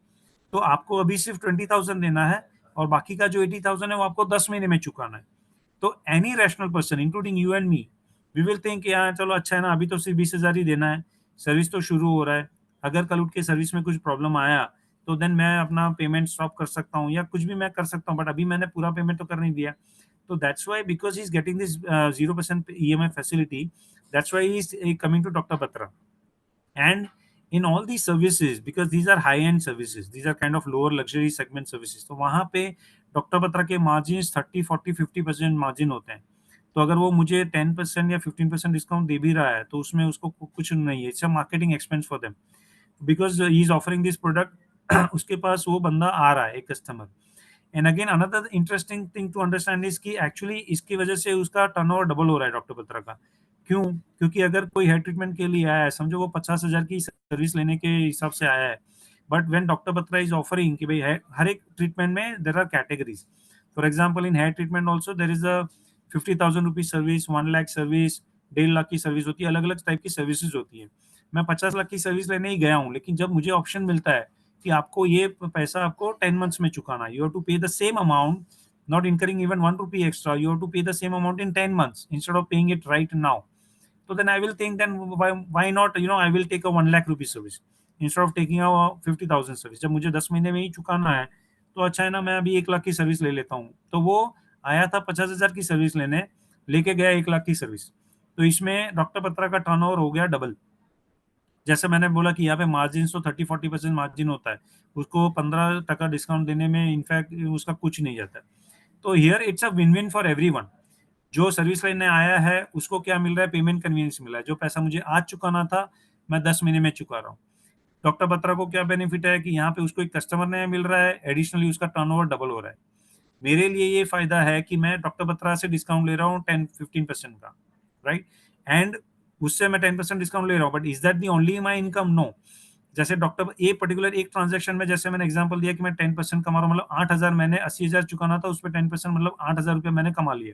तो आपको अभी सिर्फ 20,000 देना है, और बाकी का जो 80,000 है वो आपको 10 महीने में चुकाना है। तो any rational person including you and me, we will think यार चलो अच्छा है ना, अभी तो सिर्फ 20,000 ही देना है, सर्विस तो शुरू हो रहा है, अगर कल उठ के सर्विस में कुछ प्रॉब्लम आया तो देन मैं अपना पेमेंट स्टॉप कर सकता हूँ या कुछ भी मैं कर सकता हूँ, बट अभी मैंने पूरा पेमेंट तो कर नहीं दिया। तो that's why, because he is getting this 0% EMI facility, that's why he is coming to doctor Batra. And in all these services, because these are high end services, these are kind of lower luxury segment services, तो वहां पे doctor Batra के margin 30, 40, 50% margin होते हैं। तो अगर वो मुझे 10% या 15% डिस्काउंट दे भी रहा है तो उसमें उसको कुछ नहीं है, it's a marketing expense for them, because he is offering this product. उसके पास वो बंदा आ रहा है, एक customer. And again another interesting thing to understand is कि एक्चुअली इसकी वजह से उसका टर्नओवर डबल हो रहा है डॉक्टर बत्रा का। क्यों? क्योंकि अगर कोई हेयर ट्रीटमेंट के लिए आया है, समझो वो 50,000 की सर्विस लेने के हिसाब से आया है, but when doctor Batra is offering कि भाई हर एक ट्रीटमेंट में there are categories. For example in hair treatment also there is a 50,000 rupees service, 1 lakh service, 1.5 lakh की सर्विस होती है, अलग अलग टाइप की सर्विसेज होती है। मैं 50 लाख की सर्विस लेने ही गया हूँ, लेकिन जब मुझे ऑप्शन मिलता है कि आपको ये पैसा आपको 10 months में चुकाना है, यू हैव टू पे the same amount, not incurring even 1 rupee extra, you have to pay the same amount in 10 months instead of paying it right now. So then I will think, then why not, I will take a 1 lakh rupee service instead of taking a 50,000 service. जब मुझे 10 महीने में ही चुकाना है तो अच्छा है ना, मैं अभी 1 लाख की सर्विस ले लेता हूँ। तो वो आया था 50,000 की सर्विस लेने, लेके गया 1 लाख की सर्विस। तो इसमें डॉक्टर बत्रा का टर्नओवर हो गया डबल। जैसे मैंने बोला कि यहाँ पे मार्जिन तो 30-40% मार्जिन होता है, उसको 15% डिस्काउंट देने में इनफैक्ट उसका कुछ नहीं जाता है। तो here it's a win win for everyone. जो सर्विस लेने आया है उसको क्या मिल रहा है? पेमेंट कन्वीनियंस मिल रहा है। जो पैसा मुझे आज चुकाना था मैं 10 महीने में चुका रहा हूँ। डॉक्टर बत्रा को क्या बेनिफिट है कि यहाँ पे उसको एक कस्टमर नया मिल रहा है, एडिशनली उसका टर्नओवर डबल हो रहा है। मेरे लिए ये फायदा है कि मैं डॉक्टर बत्रा से डिस्काउंट ले रहा हूँ 10-15% का, राइट? एंड उससे मैं 10% डिस्काउंट ले रहा हूँ, but is that the only my income? No. जैसे डॉक्टर ए पर्टिकुलर एक ट्रांजेक्शन में, जैसे मैंने एग्जांपल दिया कि मैं 10% कमा रहा हूँ, मतलब 8,000, मैंने 80,000 चुकाना था, उस पर 10% मतलब 8,000 रुपये मैंने कमा लिए।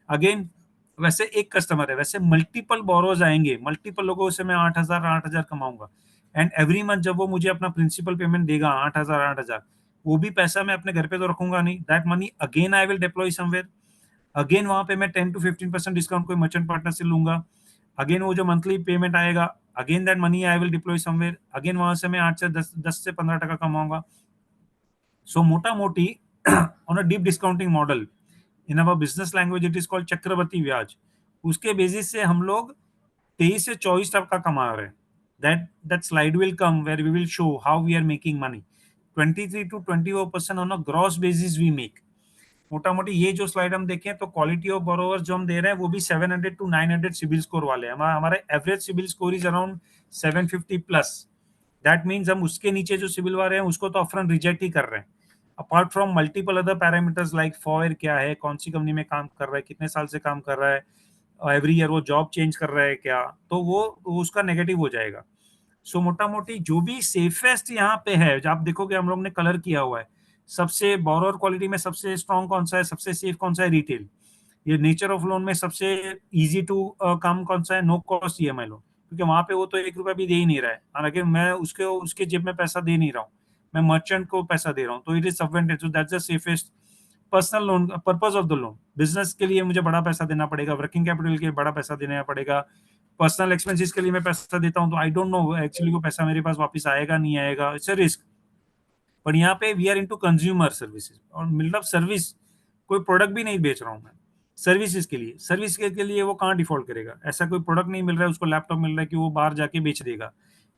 अगेन वैसे एक कस्टमर है, वैसे मल्टीपल बोरोज आएंगे, मल्टीपल लोगों से मैं 8,000 कमाऊंगा। एंड एवरी मंथ जब वो मुझे अपना प्रिंसिपल पेमेंट देगा 8,000, वो भी पैसा मैं अपने घर पे तो रखूंगा नहीं, that money again I will deploy somewhere. Again वहां पे मैं 10 to 15% डिस्काउंट कोई मर्चेंट पार्टनर से लूंगा। अगेन वो जो मंथली पेमेंट आएगा, again that money I will deploy somewhere, again वहां से मैं 8 से 10 से 15% कमाऊंगा। सो मोटा मोटी on a deep discounting model, in our business language it is called चक्रवर्ती ब्याज, उसके बेसिस से हम लोग 23 से 24% कमा रहे हैं। That slide will come where we will show how we are making money. 23 to 24% on a gross basis we make. मोटा मोटी ये जो स्लाइड हम देखें तो क्वालिटी ऑफ बोरोवर जो हम दे रहे हैं वो भी 700 to 900 सिबिल स्कोर वाले हैं। हमारा average CIBIL score is around 750 plus. That means हम उसके नीचे जो सिबिल वाले हैं उसको तो अपफ्रंट रिजेक्ट ही कर रहे हैं, apart from multiple other parameters like foyer क्या है, कौन सी कंपनी में काम कर रहा है, कितने साल से काम कर रहा है, एवरी ईयर वो जॉब चेंज कर रहा है क्या, तो वो उसका नेगेटिव हो जाएगा। सो मोटा मोटी जो भी सेफेस्ट यहाँ पे है, जो आप देखोगे हम लोग ने कलर किया हुआ है, सबसे बोरोवर क्वालिटी में सबसे स्ट्रॉन्ग कौन सा है, सबसे सेफ कौन सा है? रिटेल। ये नेचर ऑफ लोन में सबसे इजी टू कम कौन सा है? नो कॉस्ट ईएमआई लोन, क्योंकि वहां पे वो तो 1 रुपया भी दे ही नहीं रहा है, हालांकि मैं उसके उसके जेब में पैसा दे नहीं रहा हूँ, मैं मर्चेंट को पैसा दे रहा हूँ, तो it is subvented, so that's the safest. Personal loan, purpose of the loan, business के लिए मुझे बड़ा पैसा देना पड़ेगा, वर्किंग कैपिटल के लिए बड़ा पैसा देना पड़ेगा, पर्सनल एक्सपेंसेस के लिए मैं पैसा देता हूँ, तो आई डोंट नो एक्चुअली वो पैसा मेरे पास वापस आएगा नहीं आएगा, इट्स अ रिस्क। पर यहाँ पे we are into consumer services, और मतलब सर्विस, कोई प्रोडक्ट भी नहीं बेच रहा हूँ मैं, सर्विसेज के लिए, सर्विस के लिए वो कहाँ डिफॉल्ट करेगा? ऐसा कोई प्रोडक्ट नहीं मिल रहा है, उसको लैपटॉप मिल रहा है कि वो बाहर जाके बेच देगा।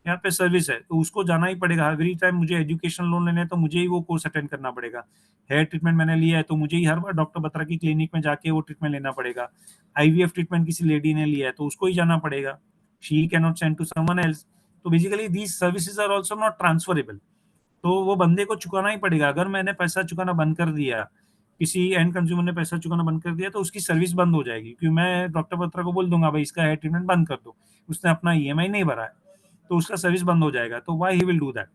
यहाँ पे सर्विस है तो उसको जाना ही पड़ेगा। एवरी टाइम मुझे एजुकेशन लोन लेना है तो मुझे ही वो कोर्स अटेंड करना पड़ेगा। हेयर ट्रीटमेंट मैंने लिया है तो मुझे ही हर बार डॉक्टर बत्रा की क्लिनिक में जाके वो ट्रीटमेंट लेना पड़ेगा। आईवीएफ ट्रीटमेंट किसी लेडी ने लिया है तो उसको ही जाना पड़ेगा। She can not send to someone else. तो basically these services are also not transferable. तो वो बंदे को चुकाना ही पड़ेगा। अगर मैंने पैसा चुकाना बंद कर दिया, किसी एंड कंज्यूमर ने पैसा चुकाना बंद कर दिया, तो उसकी सर्विस बंद हो जाएगी, क्योंकि मैं डॉक्टर बत्रा को बोल दूंगा भाई इसका हेयर ट्रीटमेंट बंद कर दो, उसने अपना ईएमआई नहीं भरा है, तो उसका सर्विस बंद हो जाएगा। तो why he will do that?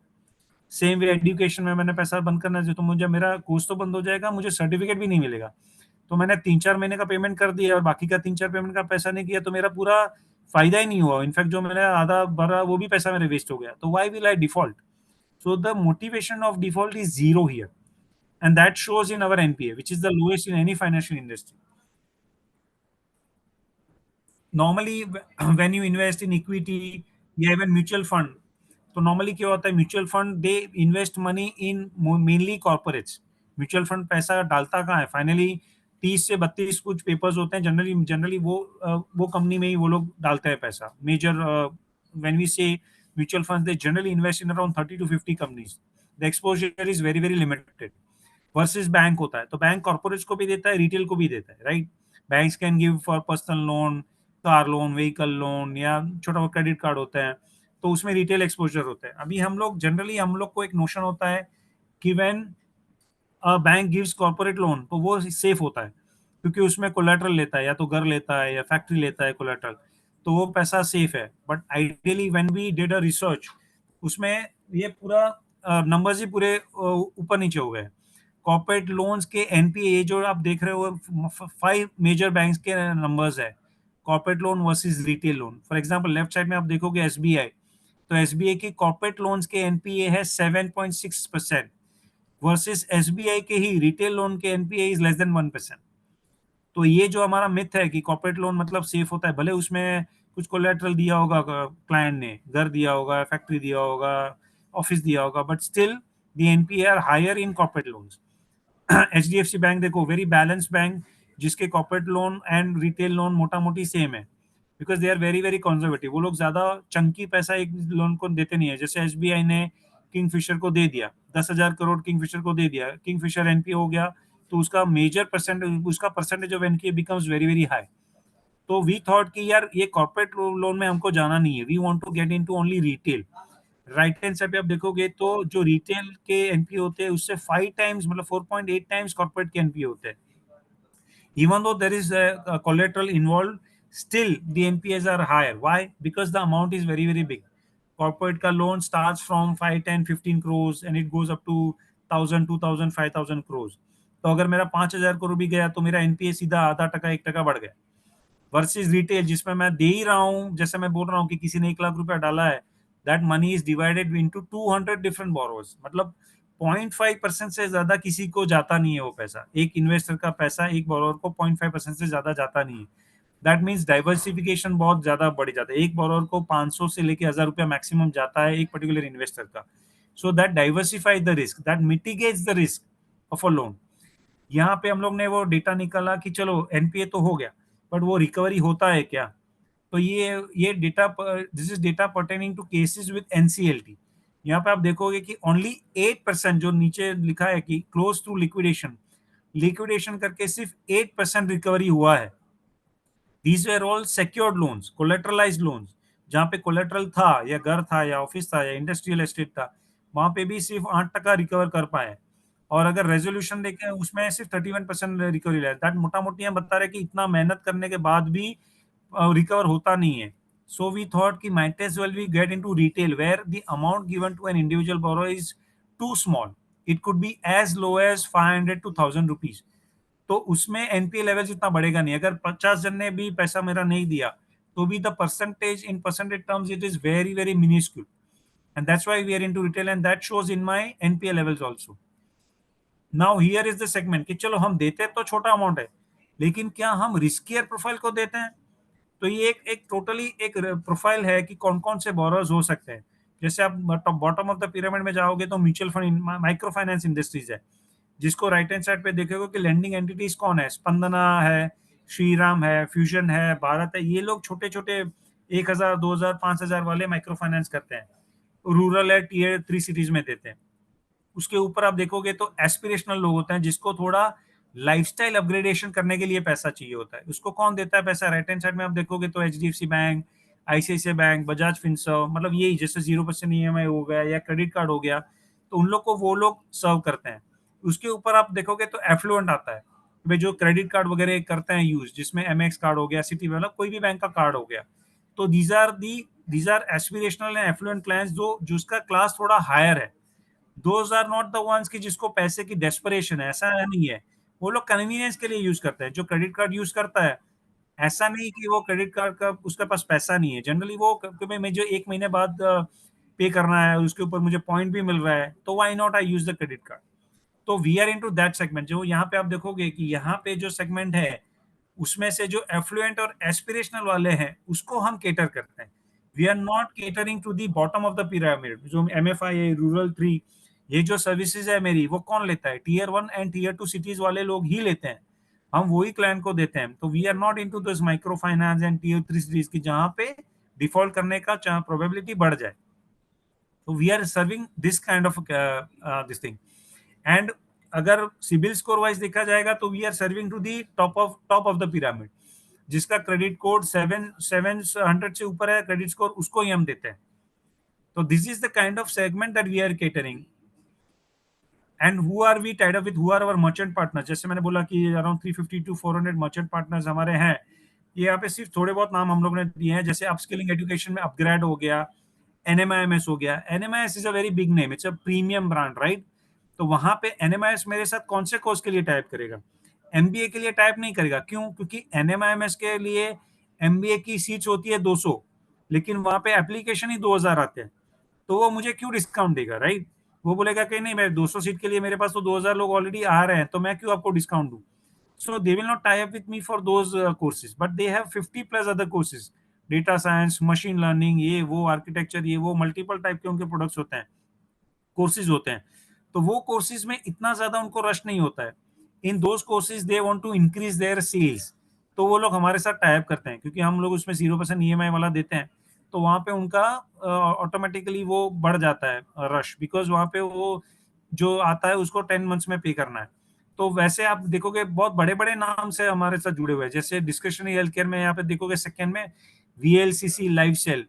Same way education में मैंने पैसा बंद करना चाहिए तो मुझे मेरा कोर्स तो बंद हो जाएगा, मुझे सर्टिफिकेट भी नहीं मिलेगा। तो मैंने 3-4 महीने का पेमेंट कर दिया और बाकी का 3-4 पेमेंट का पैसा नहीं किया, तो मेरा पूरा फायदा ही नहीं हुआ। इनफैक्ट जो मैंने आधा भरा वो भी पैसा मेरे वेस्ट हो गया। तो why will I default? So the motivation of default is zero here, and that shows in our NPA, which is the lowest in any financial industry. Normally, when you invest in equity, you have a mutual fund. तो normally क्या होता है, mutual fund they invest money in mainly corporates. Mutual fund पैसा डालता कहाँ है? Finally 30 से 32 कुछ पेपर्स होते हैं, जनरली जनरली वो कंपनी में ही वो लोग डालते हैं पैसा। मेजर व्हेन वी से mutual funds, they generally invest in around 30 to 50 companies. The exposure is very very limited. Versus bank होता है, तो बैंक कॉर्पोरेट्स को भी देता है, रिटेल को भी देता है, right? Banks can give for personal loan, car loan, vehicle loan, या छोटा क्रेडिट कार्ड होता है, तो उसमें रिटेल एक्सपोजर होता है। अभी हम लोग को एक नोशन होता है कि when bank gives corporate loan तो वो सेफ होता है, क्योंकि उसमें कोलेटरल लेता है, या तो घर लेता है या फैक्ट्री लेता है कोलेटरल, तो वो पैसा सेफ है। But ideally when we did a research, उसमें ये पूरा नंबर्स ही पूरे ऊपर नीचे हो गए। कॉर्पोरेट लोन्स के एनपीए जो आप देख रहे हो, 5 मेजर बैंक्स के नंबर्स है, corporate loan versus retail loan. For example left side में आप देखोगे एसबीआई, तो एसबीआई की कॉर्पोरेट लोन्स के एनपीए है 7.6%, वर्सेस एसबीआई के ही रिटेल लोन के एनपीए इज लेस देन 1%। तो ये जो हमारा मिथ है कि कॉर्पोरेट लोन मतलब सेफ होता है, भले उसमें कुछ कोलेटरल दिया होगा, क्लाइंट ने घर दिया होगा, फैक्ट्री दिया होगा, ऑफिस दिया होगा, but still the NPA are higher in corporate loans. HDFC bank देखो, वेरी बैलेंस बैंक, जिसके corporate loan and retail loan मोटा मोटी सेम है, because they are very very conservative. वो लोग ज्यादा चंकी पैसा एक लोन को देते नहीं है। जैसे एसबीआई ने किंगफिशर को दे दिया 10,000 करोड़, किंगफिशर को दे दिया, किंगफिशर एनपीए हो गया, तो उसका मेजर परसेंटेज, उसका percentage of NPA becomes very very high. तो वी थॉट कि यार ये कॉर्पोरेट लोन में हमको जाना नहीं है, we want to get into only retail. Right hand side पे आप देखोगे तो जो रिटेल के एनपीए होते हैं उससे 5 टाइम्स, मतलब 4.8 टाइम्स कॉर्पोरेट के एनपीए होते हैं। Even though there is a collateral involved, still the NPAs are higher. Why? Because the amount is very, very big. Corporate का loan starts from 5, 10, 15 crores and it goes up to 1,000, 2,000, 5,000 crores. तो अगर मेरा 5,000 करोड़ भी गया तो मेरा NPA सीधा आधा टका 1 टका बढ़ गया। वर्सेस रिटेल जिसमें मैं दे ही रहा हूँ, जैसे मैं बोल रहा हूँ कि किसी ने 1 लाख रुपया डाला है, that money is divided into 200 different borrowers. मतलब 0.5% से ज्यादा किसी को जाता नहीं है वो पैसा। एक इन्वेस्टर का पैसा एक बोरोवर को 0.5% से ज्यादा जाता नहीं है। दैट मीन्स डाइवर्सिफिकेशन बहुत ज्यादा बढ़ जाता है। एक बोरोवर को 500 से लेके 1,000 रुपया मैक्सिमम जाता है एक पर्टिकुलर इन्वेस्टर का। So that diversify the risk, that mitigates the risk of a loan. यहाँ पे हम लोग ने वो डेटा निकाला कि चलो एनपीए तो हो गया, बट वो रिकवरी होता है क्या? तो ये data, this is data pertaining to cases with NCLT. यहाँ पे आप देखोगे कि ओनली 8%, जो नीचे लिखा है कि क्लोज टू लिक्विडेशन, लिक्विडेशन करके सिर्फ 8% रिकवरी हुआ है। These were all secured loans, collateralised loans, जहाँ पे कोलेटरल था, या घर था, या ऑफिस था, या इंडस्ट्रियल एस्टेट था, वहां पे भी सिर्फ 8 टका रिकवर कर पाए। और अगर रेजोल्यूशन देखें उसमें सिर्फ 31% रिकवरी है। दैट मोटा मोटी हम बता रहे कि इतना मेहनत करने के बाद भी रिकवर होता नहीं है। सो वी थॉट कि might as well we get into retail where the amount given to an individual borrower is too small. It could be as low as 500 to 1,000 rupees. तो उसमें एनपीए लेवल जितना बढ़ेगा नहीं। अगर 50 जन ने भी पैसा मेरा नहीं दिया तो भी the percentage, in percentage terms, it is very very minuscule, and that's why we are into retail and that shows in my NPA levels also. Now here is the segment कि चलो हम देते तो छोटा अमाउंट है, लेकिन क्या हम रिस्कियर प्रोफाइल को देते हैं? तो ये एक टोटली एक प्रोफाइल है कि कौन कौन से बोरोअर्स हो सकते हैं। जैसे आप बॉटम ऑफ द पिरामिड में जाओगे तो mutual fund, micro finance industries है, जिसको राइट हैंड साइड पे देखोगे कि लेंडिंग एंटिटीज कौन है, स्पंदना है, श्रीराम है, फ्यूजन है, भारत है, ये लोग छोटे छोटे 1,000, 2,000, 5,000 वाले माइक्रो फाइनेंस करते हैं, रूरल है, टीयर 3 सिटीज में देते हैं। उसके ऊपर आप देखोगे तो एस्पिरेशनल लोग होते हैं जिसको थोड़ा लाइफस्टाइल अपग्रेडेशन करने के लिए पैसा चाहिए होता है। उसको कौन देता है पैसा? राइट हैंड साइड में आप देखोगे तो HDFC bank, ICICI bank, Bajaj Finserv, मतलब यही जैसे 0% ईएमआई हो गया या क्रेडिट कार्ड हो गया, तो उन लोग को वो लोग सर्व करते हैं। उसके ऊपर आप देखोगे तो एफ्लुएंट आता है, वे जो क्रेडिट कार्ड वगैरह करते हैं यूज, जिसमें एमएक्स कार्ड हो गया, सिटी मतलब कोई भी बैंक का कार्ड हो गया, तो these are aspirational and affluent clients जो जिसका क्लास थोड़ा हायर है। Those are not the ones की जिसको पैसे की डेस्परेशन है, ऐसा नहीं है। वो लोग कन्वीनियंस के लिए यूज करते हैं। जो क्रेडिट कार्ड यूज करता है, ऐसा नहीं कि वो क्रेडिट कार्ड का उसके पास पैसा नहीं है। जनरली वो कि भाई मुझे 1 महीने बाद पे करना है, उसके ऊपर मुझे पॉइंट भी मिल रहा है, तो why not I use the credit card. तो we are into that segment. जो यहाँ पे आप देखोगे कि यहाँ पे जो सेगमेंट है, उसमें से जो एफ्लुएंट और एस्पिरेशनल वाले हैं उसको हम केटर करते हैं। We are not catering to the bottom of the pyramid. जो एमएफआई है, रूरल 3, ये जो सर्विसेज है मेरी, वो कौन लेता है? टीयर 1 एंड टीयर 2 सिटीज वाले लोग ही लेते हैं। हम वही क्लाइंट को देते हैं। तो we are not into this microfinance and tier 3 cities की जहां पे डिफॉल्ट करने का प्रोबेबिलिटी बढ़ जाए। तो we are serving this kind of this thing. And अगर सिबिल स्कोर वाइज देखा जाएगा तो we are serving to the top of the pyramid. जिसका क्रेडिट कोड 700 से ऊपर है क्रेडिट स्कोर, उसको ही हम देते हैं। तो this is the kind of segment that we are catering. And who are we tied up with, who are our merchant partner? जैसे मैंने बोला कि अराउंड 350 टू 400 मर्चेंट पार्टनर्स हमारे हैं। ये यहाँ पे सिर्फ थोड़े बहुत नाम हम लोग ने दिए हैं, जैसे अपस्किलिंग एजुकेशन में अपग्रेड हो गया, एनएमआईएमएस हो गया। NMIS is a very big name, it's a premium brand, right? तो वहां पे एनएमआईएस मेरे साथ कौन से कोर्स के लिए टाइप करेगा? एमबीए के लिए टाइप नहीं करेगा। क्यों? क्योंकि एनएमआईएमएस के लिए एमबीए की सीट्स होती है 200, लेकिन वहां पे एप्लीकेशन ही 2000 आते हैं। तो वो मुझे क्यों डिस्काउंट देगा, राइट? वो बोलेगा कि नहीं, मैं 200 सीट के लिए मेरे पास तो 2000 लोग ऑलरेडी आ रहे हैं, तो मैं क्यों आपको डिस्काउंट दूं? So they will not tie up with me for those courses, but they have 50 plus other courses, data science, machine learning, ये वो आर्किटेक्चर, ये वो मल्टीपल टाइप के उनके प्रोडक्ट्स होते हैं, कोर्सेज होते हैं। तो वो कोर्सेज में इतना ज्यादा उनको रश नहीं होता है। In those courses they want to increase their sales, तो वो लोग हमारे साथ टाइप करते हैं, क्योंकि हम लोग उसमें 0% ईएमआई वाला देते हैं। तो वहां पे उनका ऑटोमेटिकली वो बढ़ जाता है रश, बिकॉज वहां पे वो जो आता है उसको 10 मंथ्स में पे करना है। तो वैसे आप देखोगे बहुत बड़े बड़े नाम से हमारे साथ जुड़े हुए हैं। जैसे डिस्क्रिप्शनरी हेल्थ केयर में यहाँ पे देखोगे सेकेंड में वीएलसीसी, लाइफ सेल,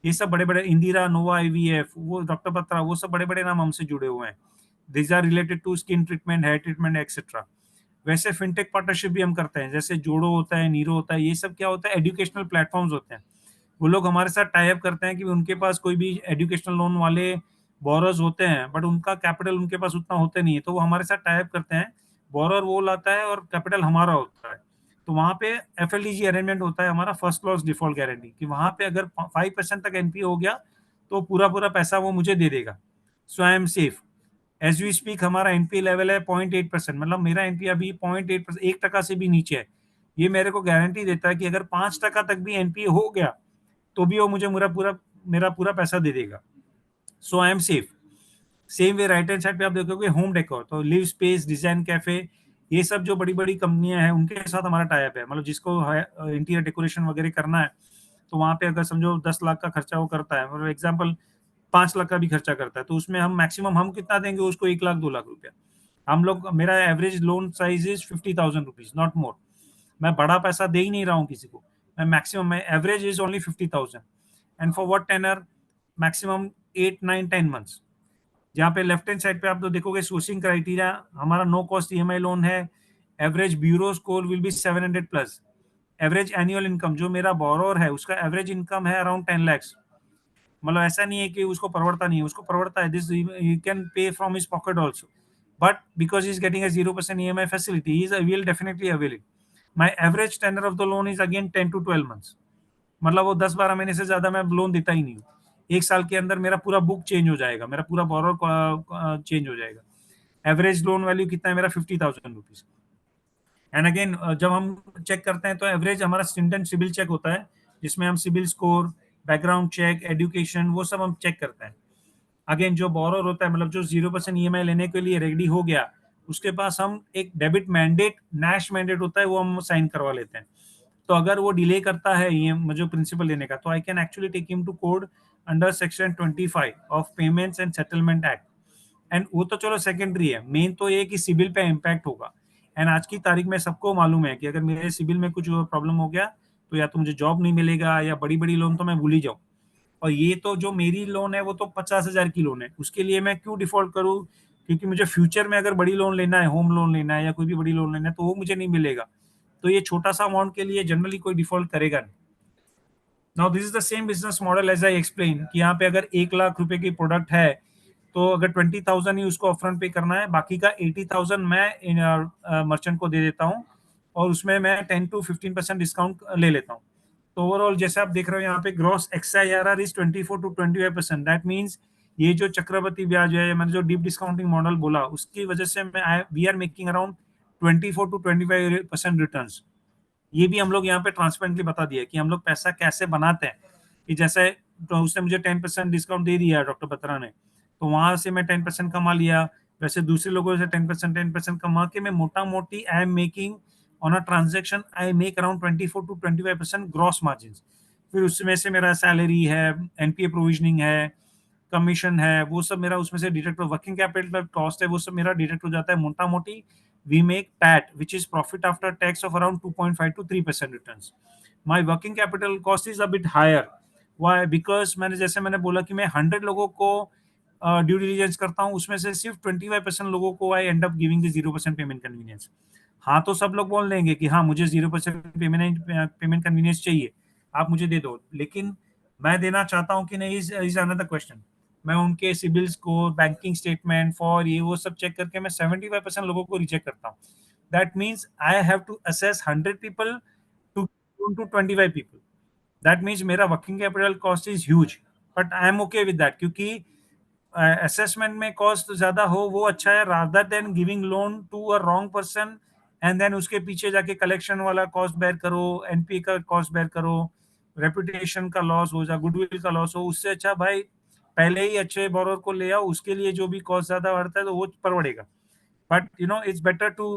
ये सब बड़े बड़े, इंदिरा, नोवा आईवीएफ, वो डॉक्टर बत्रा, वो सब बड़े बड़े नाम हमसे जुड़े हुए हैं। This are related to skin treatment, hair treatment, etcetera. वैसे फिनटेक पार्टनरशिप भी हम करते हैं, जैसे जोड़ो होता है, नीरो होता है। ये सब क्या होता है? एजुकेशनल प्लेटफॉर्म्स होते हैं। वो लोग हमारे साथ टाई अप करते हैं कि उनके पास कोई भी एजुकेशनल लोन वाले बोरर्स होते हैं, बट उनका कैपिटल उनके पास उतना होते नहीं है, तो वो हमारे साथ टाई अप करते हैं। बोरर वो लाता है और कैपिटल हमारा होता है। तो वहां पे एफएलडीजी अरेंजमेंट होता है हमारा, फर्स्ट लॉस डिफॉल्ट गारंटी, कि वहां पे अगर 5% तक एनपीए हो गया तो पूरा पूरा पैसा वो मुझे दे देगा। So I am safe. As we speak हमारा एनपी लेवल है 0.8%, मतलब मेरा एनपी अभी 0.8%, 1% से भी नीचे है। ये मेरे को गारंटी देता है कि अगर 5% तक भी एनपीए हो गया तो भी वो मुझे मेरा पूरा पैसा दे देगा। So I am safe. Same way right hand side पे आप देखोगे होम डेकोर, तो लिव स्पेस, डिजाइन कैफे, ये सब जो बड़ी बड़ी कंपनियां हैं उनके साथ हमारा टाई अप है। मतलब जिसको इंटीरियर डेकोरेशन वगैरह करना है, तो वहां पे अगर समझो 10 लाख का खर्चा वो करता है, मतलब एग्जाम्पल 5 लाख का भी खर्चा करता है, तो उसमें हम मैक्सिमम हम कितना देंगे उसको? 1 लाख 2 लाख रुपया। हम लोग, मेरा average loan size is 50,000 rupees, not more. मैं बड़ा पैसा दे ही नहीं रहा हूँ किसी को। मैं मैक्सिमम, मैं average is only 50,000। And for what tenure? Maximum 8 9 10 months. जहाँ पे लेफ्ट हैंड साइड पे आप तो देखोगे सोर्सिंग क्राइटेरिया, हमारा नो कॉस्ट ईएमआई लोन है। Average bureau score will be 700 plus. Average annual income, जो मेरा बोरोर है उसका एवरेज इनकम है अराउंड 10 lakhs। मतलब ऐसा नहीं है कि उसको परवड़ता नहीं है, उसको परवड़ता है। This he can pay from his pocket also, but because he is getting a 0% EMI facility, he is will definitely avail it. My average tenure of the loan is again 10 to 12 months। मतलब वो 10 12 महीने से ज्यादा मैं loan देता ही नहीं हूँ। 1 साल के अंदर मेरा पूरा बुक चेंज हो जाएगा, मेरा पूरा बोरोर चेंज हो जाएगा। एवरेज लोन वैल्यू कितना है मेरा? 50,000 रुपीज। एंड अगेन जब हम चेक करते हैं तो एवरेज हमारा स्टूडेंट सिबिल चेक होता है, जिसमें हम CIBIL score, background check, education, वो सब हम चेक करते हैं। अगेन जो बोरोर होता है, मतलब जो 0% ईएमआई लेने के लिए रेडी हो गया, उसके पास हम एक डेबिट मैंडेट, नैश मैंडेट होता है, वो हम साइन करवा लेते हैं। तो अगर वो डिले करता है ये मुझे प्रिंसिपल लेने का, तो I can actually take him to court under section 25 of payments and settlement act. And वो तो चलो सेकेंडरी है, मेन तो ये कि सिबिल पे इम्पैक्ट होगा। एंड आज की तारीख में सबको मालूम है कि अगर मेरे सिबिल में कुछ प्रॉब्लम हो गया तो या तो मुझे जॉब नहीं मिलेगा, या बड़ी बड़ी लोन तो मैं भूल ही जाऊँ। और ये तो जो मेरी लोन है वो तो 50,000 की लोन है, उसके लिए मैं क्यों डिफॉल्ट करूँ? क्योंकि मुझे फ्यूचर में अगर बड़ी लोन लेना है, होम लोन लेना है या कोई भी बड़ी लोन लेना है, तो वो मुझे नहीं मिलेगा। तो ये छोटा सा अमाउंट के लिए जनरली कोई डिफॉल्ट करेगा नहीं। Now this is the same business model as I explain, कि यहाँ पे अगर 1 लाख रुपए की प्रोडक्ट है, तो अगर 20,000 ही उसको अपफ्रंट पे करना है, बाकी का 80,000 मैं मर्चेंट को दे देता हूँ, और उसमें मैं 10 to 15% डिस्काउंट ले लेता हूँ। तो ओवरऑल जैसे आप देख रहे हो यहाँ पे gross XIRR is 24 to 25%। That means ये जो चक्रवर्ती ब्याज है, मैंने जो डीप डिस्काउंटिंग मॉडल बोला, उसकी वजह से मैं we are making around 24 to 25% return. ये भी हम लोग यहाँ पे ट्रांसपेरेंटली बता दिया कि हम लोग पैसा कैसे बनाते हैं। कि जैसे तो उसने मुझे 10% डिस्काउंट दे दिया डॉक्टर बत्रा ने, तो वहां से मैं 10% कमा लिया। वैसे दूसरे लोगों से 10% कमा के मैं मोटा मोटी I am making on a transaction, I make around 24 to 25% gross margin. फिर उसमें से मेरा सैलरी है, एनपीए प्रोविजनिंग है, कमीशन है, वो सब मेरा उसमें से डिडक्ट, वर्किंग कैपिटल कॉस्ट है, वो सब मेरा डिडक्ट हो जाता है। मोटा मोटी we make PAT, which is profit after tax of around 2.5 to 3% returns. My working capital cost is a bit higher. Why? Because मैंने बोला कि मैं 100 लोगों को ड्यू डिलिजेंस करता हूँ, उसमें से सिर्फ 25% लोगों को I end up giving the 0% payment convenience. हाँ, तो सब लोग बोल देंगे कि हाँ मुझे 0% पेमेंट कन्वीनियंस चाहिए, आप मुझे दे दो, लेकिन मैं देना चाहता हूँ कि नहीं, इज अनदर क्वेश्चन। मैं उनके CIBIL score, banking statement for ये वो सब चेक करके मैं 75% लोगों को रिजेक्ट करता हूँ। That means I have to assess 100 people to 25 people. That means मेरा working capital cost is huge, but I am okay with that, क्योंकि असेसमेंट में कॉस्ट ज्यादा हो वो अच्छा है, rather than giving loan to a wrong person and then उसके पीछे जाके कलेक्शन वाला कॉस्ट बेयर करो, एनपी का कॉस्ट बेयर करो, रेपुटेशन का लॉस हो जा, गुडविल का लॉस हो। उससे अच्छा भाई पहले ही अच्छे बोरोर को ले आओ, उसके लिए जो भी कॉस्ट ज्यादा बढ़ता है तो वो परवड़ेगा। But it's better to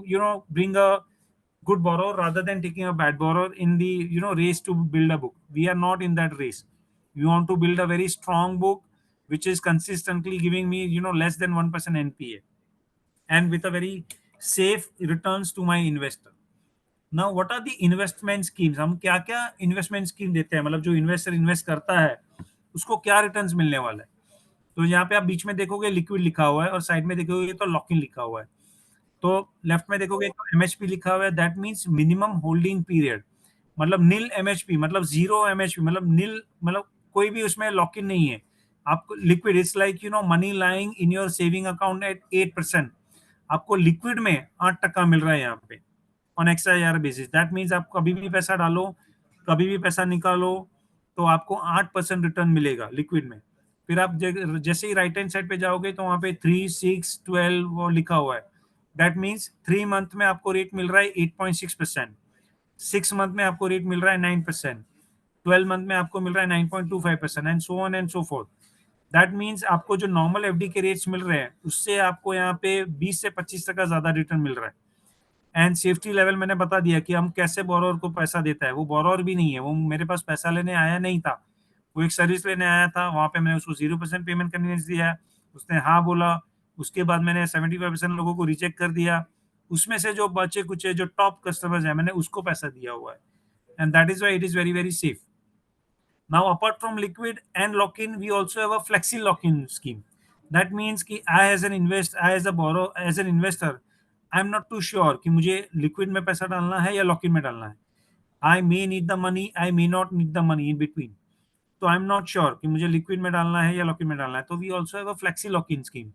bring a good borrower rather than taking a bad borrower in the race to build a book. We are not in that race. We want to build a very strong book which is consistently giving me less than 1% NPA and with a very safe returns to my investor. Now what are the investment schemes? हम क्या क्या investment scheme देते हैं, मतलब जो investor invest करता है उसको क्या रिटर्न्स मिलने वाला है। तो यहाँ पे आप बीच में देखोगे लिक्विड लिखा हुआ है, और साइड में देखोगे तो लॉक इन लिखा हुआ है। तो लेफ्ट में देखोगे तो एमएचपी लिखा हुआ है, that means minimum holding period. मतलब नील एमएचपी मतलब जीरो एमएचपी, मतलब नील, मतलब कोई भी उसमें लॉक इन नहीं है। आपको liquid it's like money lying in your saving account at 8%। आपको लिक्विड में 8% मिल रहा है यहाँ पे on XIR basis. That means आप कभी भी पैसा डालो, कभी भी पैसा निकालो, तो आपको 8% रिटर्न मिलेगा लिक्विड में। फिर आप जैसे ही राइट हैंड साइड पे जाओगे तो वहां पे 3, 6, 12 वो लिखा हुआ है। दैट मीन्स 3 मंथ में आपको रेट मिल रहा है 8.6%, 6 मंथ में आपको रेट मिल रहा है 9%, 12 मंथ में आपको मिल रहा है 9.25%, and so on and so fourth. That means आपको जो नॉर्मल एफडी के रेट्स मिल रहे हैं उससे आपको यहाँ पे 20 से 25% ज्यादा रिटर्न मिल रहा है। एंड सेफ्टी लेवल मैंने बता दिया कि हम कैसे बोरोर को पैसा देता है। वो बोरोर भी नहीं है, वो मेरे पास पैसा लेने आया नहीं था, वो एक सर्विस लेने आया था। वहां पे मैंने उसको 0% पेमेंट कन्वीनियंस दिया, उसने हाँ बोला। उसके बाद मैंने 75% लोगों को रिजेक्ट कर दिया। उसमें से जो बचे कुछ जो टॉप कस्टमर्स है मैंने उसको पैसा दिया हुआ है। And that is why it is very very safe. Now, apart from liquid and lock-in, we also have a flexi lock-in scheme. That means कि I as a borrower, as an investor, I'm not too sure कि मुझे liquid में पैसा डालना है या lock-in में डालना है. I may need the money, I may not need the money in between. तो आई एम नॉट श्योर कि मुझे लिक्विड में डालना है या लॉक-इन में डालना है। तो we also have a flexi lock in scheme,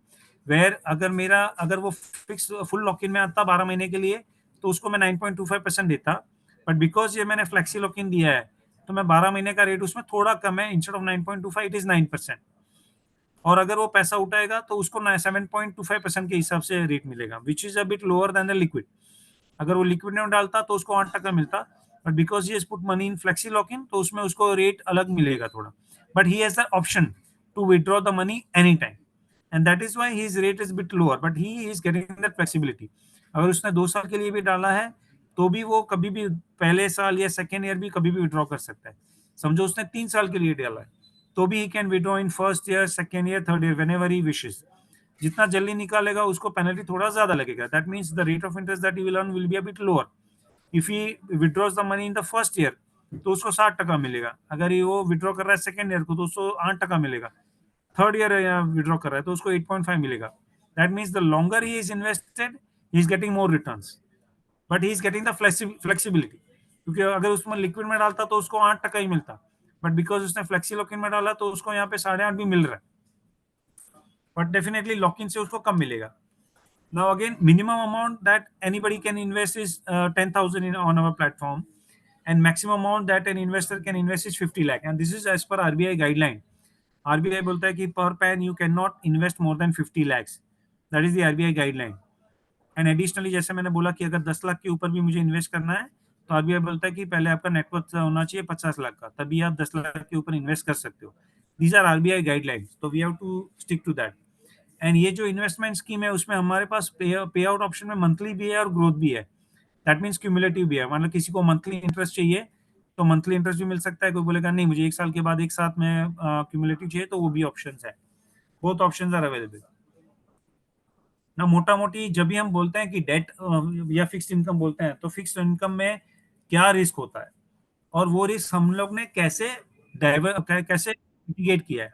where अगर वो फिक्स फुल लॉक-इन में आता 12 महीने के लिए, तो उसको मैं 9.25% देता। बट बिकॉज ये मैंने फ्लेक्सी लॉक-इन दिया है, तो मैं 12 महीने का रेट उसमें थोड़ा कम है, इंस्टेड ऑफ 9.25 इट इज 9%। और अगर वो पैसा उठाएगा तो उसको 7.25% के हिसाब से रेट मिलेगा, which is a bit lower than the liquid. अगर वो लिक्विड में डालता तो उसको 8% मिलता, but because he has put money in flexi lock in, तो उसमें उसको रेट अलग मिलेगा थोड़ा। But he has the option to withdraw the money any time. and that is why his rate is bit lower, but he is getting that flexibility. अगर उसने 2 साल के लिए भी डाला है तो भी वो कभी भी पहले साल या सेकेंड ईयर भी कभी भी विड्रॉ कर सकता है. समझो उसने 3 साल के लिए डाला है तो भी he can withdraw in first year, second year, third year, whenever he wishes. जितना जल्दी निकालेगा उसको पेनल्टी थोड़ा ज्यादा लगेगा. That means the rate of interest that he will earn will be a bit lower. If he withdraws the money in the first year तो उसको 60% मिलेगा. अगर ये वो विड्रॉ कर रहा है सेकेंड ईयर को तो उसको 8% मिलेगा. थर्ड ईयर विड्रॉ कर रहा है तो उसको 8.5 मिलेगा. That means the longer he is invested he is getting more returns, but he is getting the flexibility. क्योंकि अगर उसमें लिक्विड में डालता तो उसको 8% ही मिलता, बट बिकॉज उसने फ्लेक्सी लॉकिन में डाला तो उसको यहाँ पे 8.5 भी मिल रहा है, बट डेफिनेटली लॉकिन से उसको कम मिलेगा. Now again, minimum amount that anybody can invest is 10,000 on our platform, and maximum amount that an investor can invest is 50 lakh. And this is as per RBI guideline. RBI बोलता है कि per pan you cannot invest more than 50 lakhs. That is the RBI guideline. And additionally, जैसे मैंने बोला कि अगर 10 लाख के ऊपर भी मुझे इन्वेस्ट करना है तो आरबीआई बोलता है कि पहले आपका नेटवर्थ होना चाहिए 50 लाख का, तभी आप 10 लाख के ऊपर इन्वेस्ट कर सकते हो. दीज आर आरबीआई गाइडलाइंस, तो we have to stick to that. And ये जो इन्वेस्टमेंट स्कीम है उसमें हमारे पास पे आउट ऑप्शन में मंथली भी है और ग्रोथ भी है. दैट मीन्स क्यूमुलेटिव भी है. मतलब किसी को मंथली इंटरेस्ट चाहिए तो मंथली इंटरेस्ट भी मिल सकता है. कोई बोलेगा नहीं मुझे 1 साल के बाद एक साथ में क्यूमुलेटिव चाहिए तो वो भी ऑप्शन है. बोथ ऑप्शन आर अवेलेबल ना. मोटा मोटी जब भी हम बोलते हैं कि डेट या फिक्स्ड इनकम बोलते हैं तो फिक्स्ड इनकम में क्या रिस्क होता है और वो रिस्क हम लोग ने कैसे मिटिगेट किया है.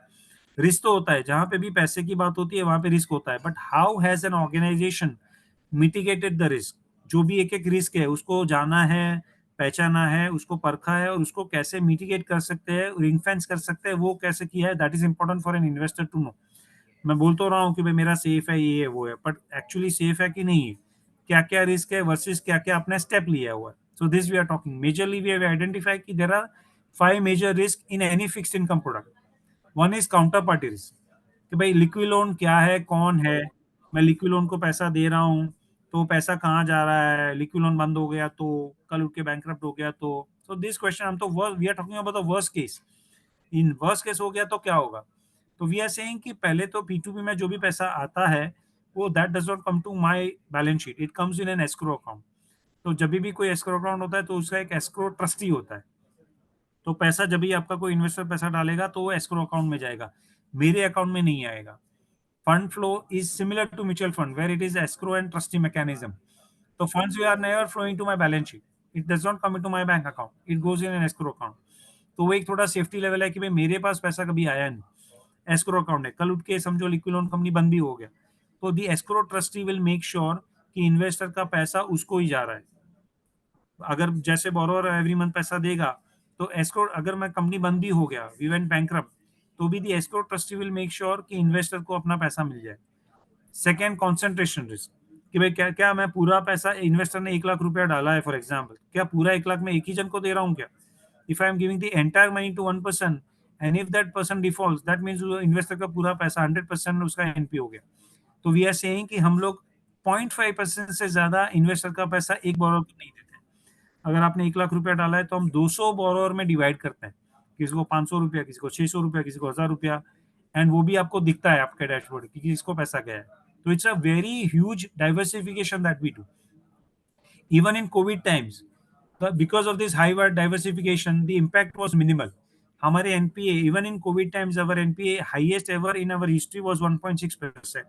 रिस्क तो होता है, जहां पे भी पैसे की बात होती है वहां पे रिस्क होता है, but how has an organisation mitigated the risk. जो भी एक एक रिस्क है उसको जाना है, पहचाना है, उसको परखा है और उसको कैसे मिटिगेट कर सकते हैं, रिंग फेंस कर सकते हैं, वो कैसे किया है. That is important for an investor to know. मैं बोल तो रहा हूँ कि भाई मेरा सेफ है, ये है वो है, बट एक्चुअली सेफ है कि नहीं है, क्या क्या रिस्क है वर्सेस क्या क्या आपने स्टेप लिया हुआ है. So this we are talking majorly we have identified कि there are 5 major risk in any fixed income product. One is counter party risk, कि भाई लिक्विड लोन क्या है, कौन है, मैं लिक्विड लोन को पैसा दे रहा हूँ तो पैसा कहाँ जा रहा है, लिक्विड लोन बंद हो गया तो, कल उठ के बैंकरप्ट हो गया तो. सो दिस क्वेश्चन हम तो we are talking about the worst case. In worst case हो गया तो क्या होगा. तो वी आर सेइंग कि पहले तो P2P में जो भी पैसा आता है वो that does not come to my balance sheet, it comes in an escrow account. तो जब भी कोई एस्क्रो अकाउंट होता है तो उसका एक एस्क्रो ट्रस्टी होता है. तो पैसा जब भी आपका कोई इन्वेस्टर पैसा डालेगा तो वो एस्क्रो अकाउंट में जाएगा, मेरे अकाउंट में नहीं आएगा. Fund flow is similar to mutual fund where it is escrow and trustee mechanism. तो funds we are never flowing to my balance sheet, it does not come into my bank account, it goes in an escrow account. तो वो एक थोड़ा safety level है कि भाई मेरे पास पैसा कभी आया नहीं, एस्क्रो अकाउंट है, कल उठ के समझो लिक्विड लोन कंपनी बंद भी हो गया तो the escrow trustee will make sure कि इन्वेस्टर का पैसा उसको ही जा रहा है. अगर जैसे बोरोवर एवरी मंथ पैसा देगा तो एस्क्रो, अगर मैं कंपनी बंद भी हो गया, वी वेंट बैंकरप्ट, तो भी the escrow trustee will make sure कि इन्वेस्टर को अपना पैसा मिल जाए. सेकेंड, कॉन्सेंट्रेशन रिस्क, कि भाई क्या क्या मैं पूरा पैसा, इन्वेस्टर ने 1 लाख रुपया डाला है फॉर एग्जाम्पल, क्या पूरा 1 लाख में एक ही जन को दे रहा हूँ क्या. If I am giving the entire money to one person and if that person default that means investor का पूरा पैसा 100% उसका एनपी हो गया. तो वी आर सेइंग कि हम लोग 0.5% से ज्यादा इन्वेस्टर का पैसा एक बोरोवर को नहीं देते. अगर आपने 1 लाख रुपया डाला है तो हम 200 बोरोवर में डिवाइड करते हैं, किसी को 500 रुपया, किसी को 600 रुपया, किसी को 1000 रुपया, एंड वो भी आपको दिखता है आपके डैशबोर्ड कि किसको पैसा गया है. तो it's a very huge diversification that we do even in COVID times. Because of this high diversification, the impact was minimal. हमारे NPA even in COVID times our NPA highest ever in our history was 1.6%.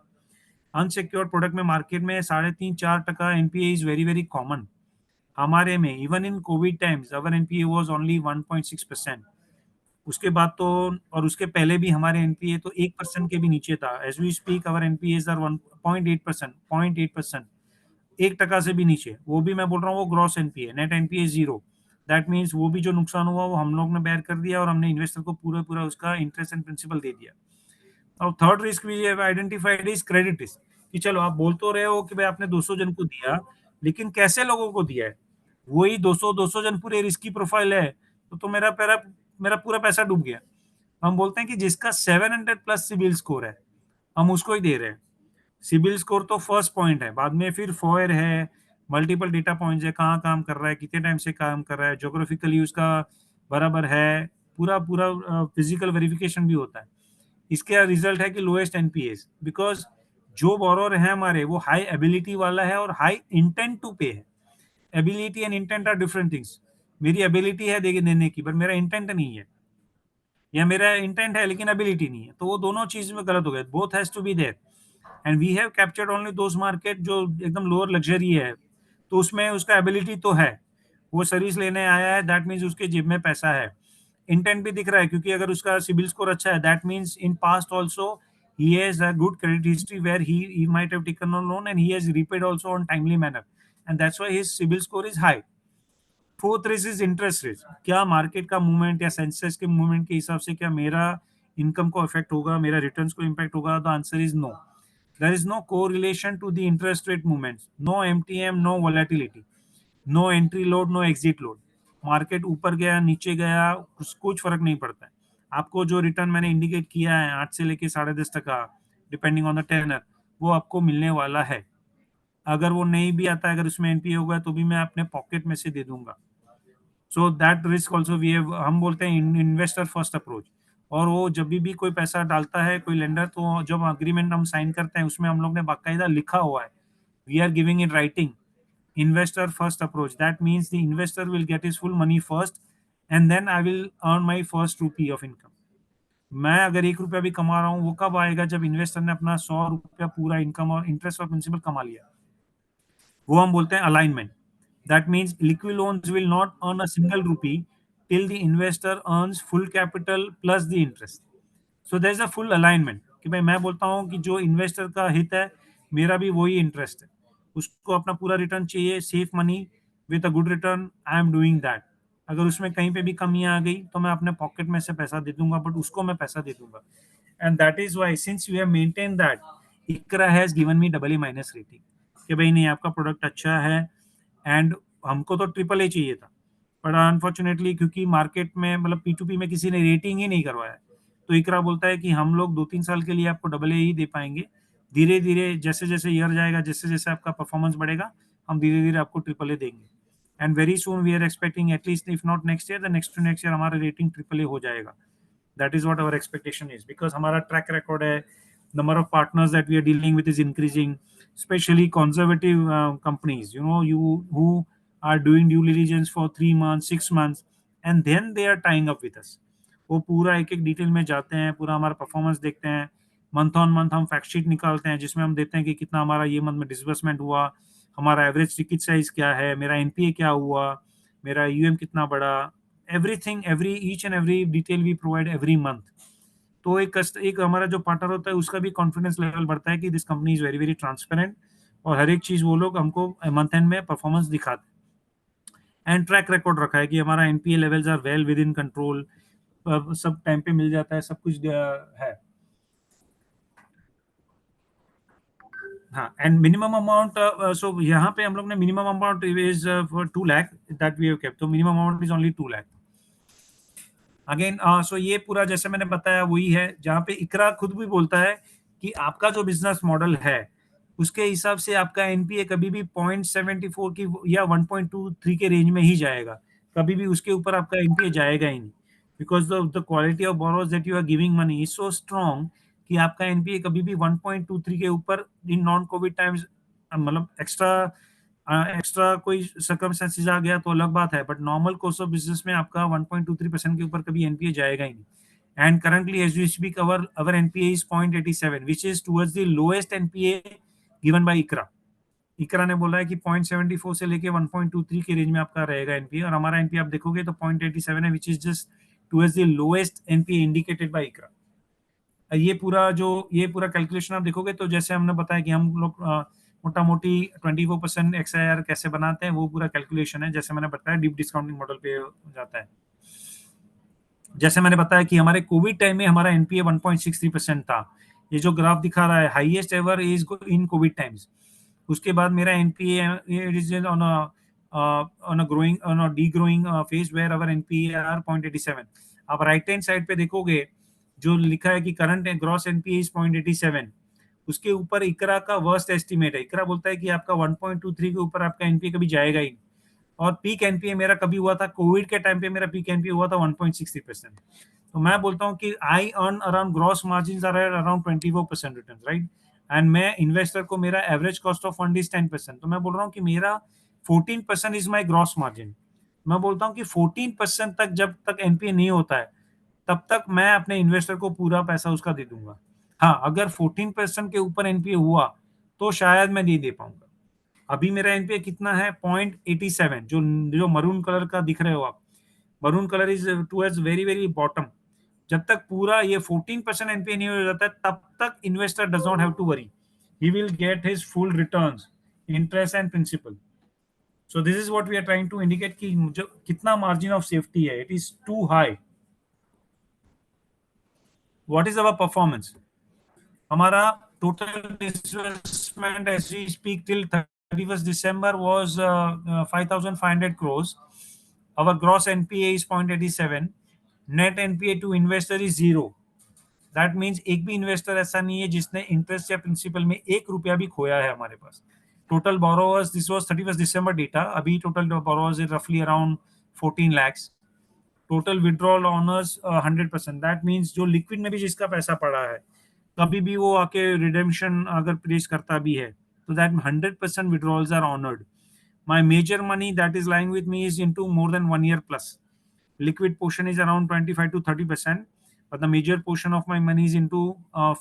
Unsecured product में market में 3.5-4% NPA is very very common. हमारे में even in COVID times our NPA was only 1.6%. उसके बाद तो, और उसके पहले भी हमारे एनपीए तो 1% के भी नीचे था. As we speak our NPA are 1.8%, 1% से भी नीचे. वो भी मैं बोल रहा हूँ वो gross NPA, net NPA 0. That means वो भी जो नुकसान हुआ वो हम लोग ने बेयर कर दिया और हमने इन्वेस्टर को पूरा पूरा उसका इंटरेस्ट एंड प्रिंसिपल दे दिया. और third risk we have identified is credit risk, कि चलो आप बोल तो रहे हो कि भाई आपने 200 जन को दिया, लेकिन कैसे लोगों को दिया है, वही 200 जन पूरे रिस्की प्रोफाइल है तो मेरा पूरा पैसा डूब गया. हम बोलते हैं कि जिसका 700 प्लस सिबिल स्कोर है हम उसको ही दे रहे हैं. सिबिल स्कोर तो फर्स्ट पॉइंट है, बाद में फिर फॉयर है, मल्टीपल डेटा पॉइंट्स है, कहाँ काम कर रहा है, कितने टाइम से काम कर रहा है, ज्योग्राफिकली उसका बराबर है, पूरा पूरा फिजिकल वेरिफिकेशन भी होता है. इसका रिजल्ट है कि लोएस्ट एनपीए, बिकॉज जो बोरोर है हमारे वो हाई एबिलिटी वाला है और हाई इंटेंट टू पे है। Ability and intent are different things. मेरी एबिलिटी है देने की, बट मेरा इंटेंट नहीं है, या मेरा इंटेंट है लेकिन एबिलिटी नहीं है, तो वो दोनों चीज में गलत हो गया। Both has to be there, and we have captured only those market जो एकदम लोअर लग्जरी है, तो उसमें उसका एबिलिटी तो है, वो सर्विस लेने आया है, दैट मीन्स उसके जेब में पैसा है। इंटेंट भी दिख रहा है, क्योंकि अगर उसका सिबिल स्कोर अच्छा है, that means in past also he has a good credit history where he might have taken a loan and he has repaid also on timely manner, and that's why his CIBIL score is high. Fourth risk is interest risk. क्या market का movement या senses के movement के हिसाब से क्या मेरा income को इफेक्ट होगा, मेरा रिटर्न्स को इम्पैक्ट होगा? The answer is no. There is no correlation to the interest rate movements, no MTM, no volatility, no entry load, no exit load. Market ऊपर गया नीचे गया कुछ फर्क नहीं पड़ता है। आपको जो रिटर्न मैंने इंडिकेट किया है 8 से लेके 10.5%, डिपेंडिंग ऑन द टेनर, वो आपको मिलने वाला है। अगर वो नहीं भी आता है, अगर उसमें एनपीए होगा, तो भी मैं अपने पॉकेट में से दे दूंगा। So that risk also we have, हम बोलते हैं इन्वेस्टर फर्स्ट अप्रोच। और वो जब भी कोई पैसा डालता है कोई लेंडर, तो जब अग्रीमेंट हम साइन करते हैं उसमें हम लोग ने बाकायदा लिखा हुआ है, we are giving in writing investor first approach. That means the investor will get his full money first, and then I will earn my first rupee of income. मैं अगर 1 रुपया भी कमा रहा हूँ, वो कब आएगा? जब इन्वेस्टर ने अपना 100 रुपया पूरा इनकम और इंटरेस्ट और प्रिंसिपल कमा लिया। वो हम बोलते हैं alignment. That means liquid loans will not earn a single rupee till the investor earns full capital plus the interest. So there is a full alignment कि भाई मैं बोलता हूँ कि जो इन्वेस्टर का हित है, मेरा भी वही इंटरेस्ट है, उसको अपना पूरा रिटर्न चाहिए, safe money with a good return, I am doing that. अगर उसमें कहीं पे भी कमी आ गई तो मैं अपने पॉकेट में से पैसा दे दूंगा, बट उसको मैं पैसा दे दूंगा। And that is why since we have maintain that, ICRA has given me double E minus rating कि भाई नहीं, आपका प्रोडक्ट अच्छा है। एंड हमको तो ट्रिपल ए चाहिए था, बट अनफॉर्चुनेटली क्योंकि मार्केट में मतलब पी2पी में किसी ने रेटिंग ही नहीं करवाया, तो इकरा बोलता है कि हम लोग 2-3 साल के लिए आपको डबल ए ही दे पाएंगे, धीरे धीरे जैसे जैसे ईयर जाएगा, जैसे जैसे आपका परफॉर्मेंस बढ़ेगा, हम धीरे धीरे आपको ट्रिपल ए देंगे। And very soon we are expecting at least if not next year, the next to next year हमारा रेटिंग ट्रिपल ए हो जाएगा। That is what our expectation is, because हमारा ट्रैक रिकॉर्ड है, number of partners that we are dealing with is increasing, especially conservative companies, who are doing due diligence for 3 months, 6 months, and then they are tying up with us. वो पूरा एक एक detail में जाते हैं, पूरा हमारा परफॉर्मेंस देखते हैं, मंथ ऑन मंथ हम फैक्ट शीट निकालते हैं जिसमें हम देखते हैं कि कितना हमारा ये मंथ में डिसबर्समेंट हुआ, हमारा एवरेज टिकट साइज क्या है, मेरा एनपीए क्या हुआ, मेरा यूएम कितना बढ़ा, everything, every each and every detail we provide every month. तो एक हमारा जो पार्टनर होता है उसका भी कॉन्फिडेंस लेवल बढ़ता है कि this company is very very transparent, और हर एक चीज वो लोग हमको मंथ एंड में परफॉर्मेंस दिखाते हैं। एंड ट्रैक रिकॉर्ड रखा है कि हमारा NPA levels are well within control, सब टाइम पे मिल जाता है, सब कुछ है। हाँ, एंड मिनिमम अमाउंट, सो यहाँ पे हम लोग ने minimum amount is for 2 lakh that we have kept, तो minimum amount is only 2 lakh. Again so ये पूरा जैसे मैंने बताया वही है, जहाँ पे इकरा खुद भी बोलता है कि आपका जो बिजनेस मॉडल है उसके हिसाब से आपका एनपीए कभी भी 0.74 की या 1.23 के रेंज में ही जाएगा, कभी भी उसके ऊपर आपका एनपीए जाएगा ही नहीं, because the quality of borrowers that you are giving money is so strong कि आपका एनपीए कभी भी 1.23 के ऊपर इन नॉन कोविड टाइम्स, मतलब एक्स्ट्रा कोई सर्कमस्टेंसेस आ गया तो अलग बात है, but normal course of business में आपका 1.23% के ऊपर कभी एनपीए जाएगा ही नहीं। And currently as we speak our NPA is 0.87 which is towards the lowest NPA given by ICRA. ICRA ने बोला है कि 0.74 से लेके 1.23 के रेंज में आपका रहेगा एनपीए, और हमारा एनपीए आप देखोगे तो 0.87 है, which is just towards the lowest NPA indicated by ICRA. ये पूरा कैलकुलेशन आप देखोगे तो जैसे हमने बताया कि हम लोग मोटा मोटी 24% XIR कैसे बनाते हैं, वो पूरा कैलकुलेशन है, जैसे मैंने बताया डीप डिस्काउंटिंग मॉडल पे हो जाता है। जैसे मैंने बताया कि हमारे कोविड टाइम में हमारा एनपीए 1.63% था, ये जो ग्राफ दिखा रहा है highest ever is in COVID times. उसके बाद मेरा NPA is on a growing on a degrowing phase where our NPA are 0.87। आप राइट हैंड साइड पे देखोगे जो लिखा है कि करंट ग्रॉस एनपीए इज 0.87, उसके ऊपर इकरा का वर्स्ट एस्टिमेट है। इकरा बोलता है कि आपका 1.23 के ऊपर आपका एनपीए कभी जाएगा ही, और पीक एनपीए मेरा कभी हुआ था कोविड के टाइम पे, मेरा पीक एनपीए हुआ था 1.63%। तो मैं बोलता हूँ कि I earn around gross margin are around 24% return, right? And मैं इन्वेस्टर को मेरा average cost of fund is 10%, तो मैं बोल रहा हूँ कि मेरा 14% इज माई ग्रॉस मार्जिन। मैं बोलता हूँ कि 14% तक जब तक एनपीए नहीं होता है तब तक मैं अपने इन्वेस्टर को पूरा पैसा उसका दे दूंगा। हाँ, अगर 14% के ऊपर एनपीए हुआ तो शायद मैं नहीं दे पाऊंगा। अभी मेरा एनपीए कितना है? 0.87, जो जो मरून कलर का दिख रहे हो आप, maroon colour is towards very very bottom. जब तक पूरा ये 14% एनपीए नहीं हो जाता है तब तक investor does not have to worry, he will get his full returns, interest and principal. So this is what we are trying to indicate कि जो कितना मार्जिन ऑफ सेफ्टी है, it is too high. What is our performance? हमारा total disbursement as we speak till 31st December was 5,500 crores. Our gross NPA is 0.87. Net NPA to investor is zero. That means एक भी investor ऐसा नहीं है जिसने interest या principal में एक रुपया भी खोया है हमारे पास। Total borrowers, this was 31st December data, अभी टोटल बोरोवर्स इज रफली around 14 lakhs। Total withdrawal honours 100%, that means जो लिक्विड में भी जिसका पैसा पड़ा है कभी भी वो आके रिडेम्पशन अगर प्लेस करता भी है तो that 100% withdrawals are honoured. My major money that is lying with me is into more than 1 year plus। Liquid portion is around 25 to 30%, but the major portion of my money is into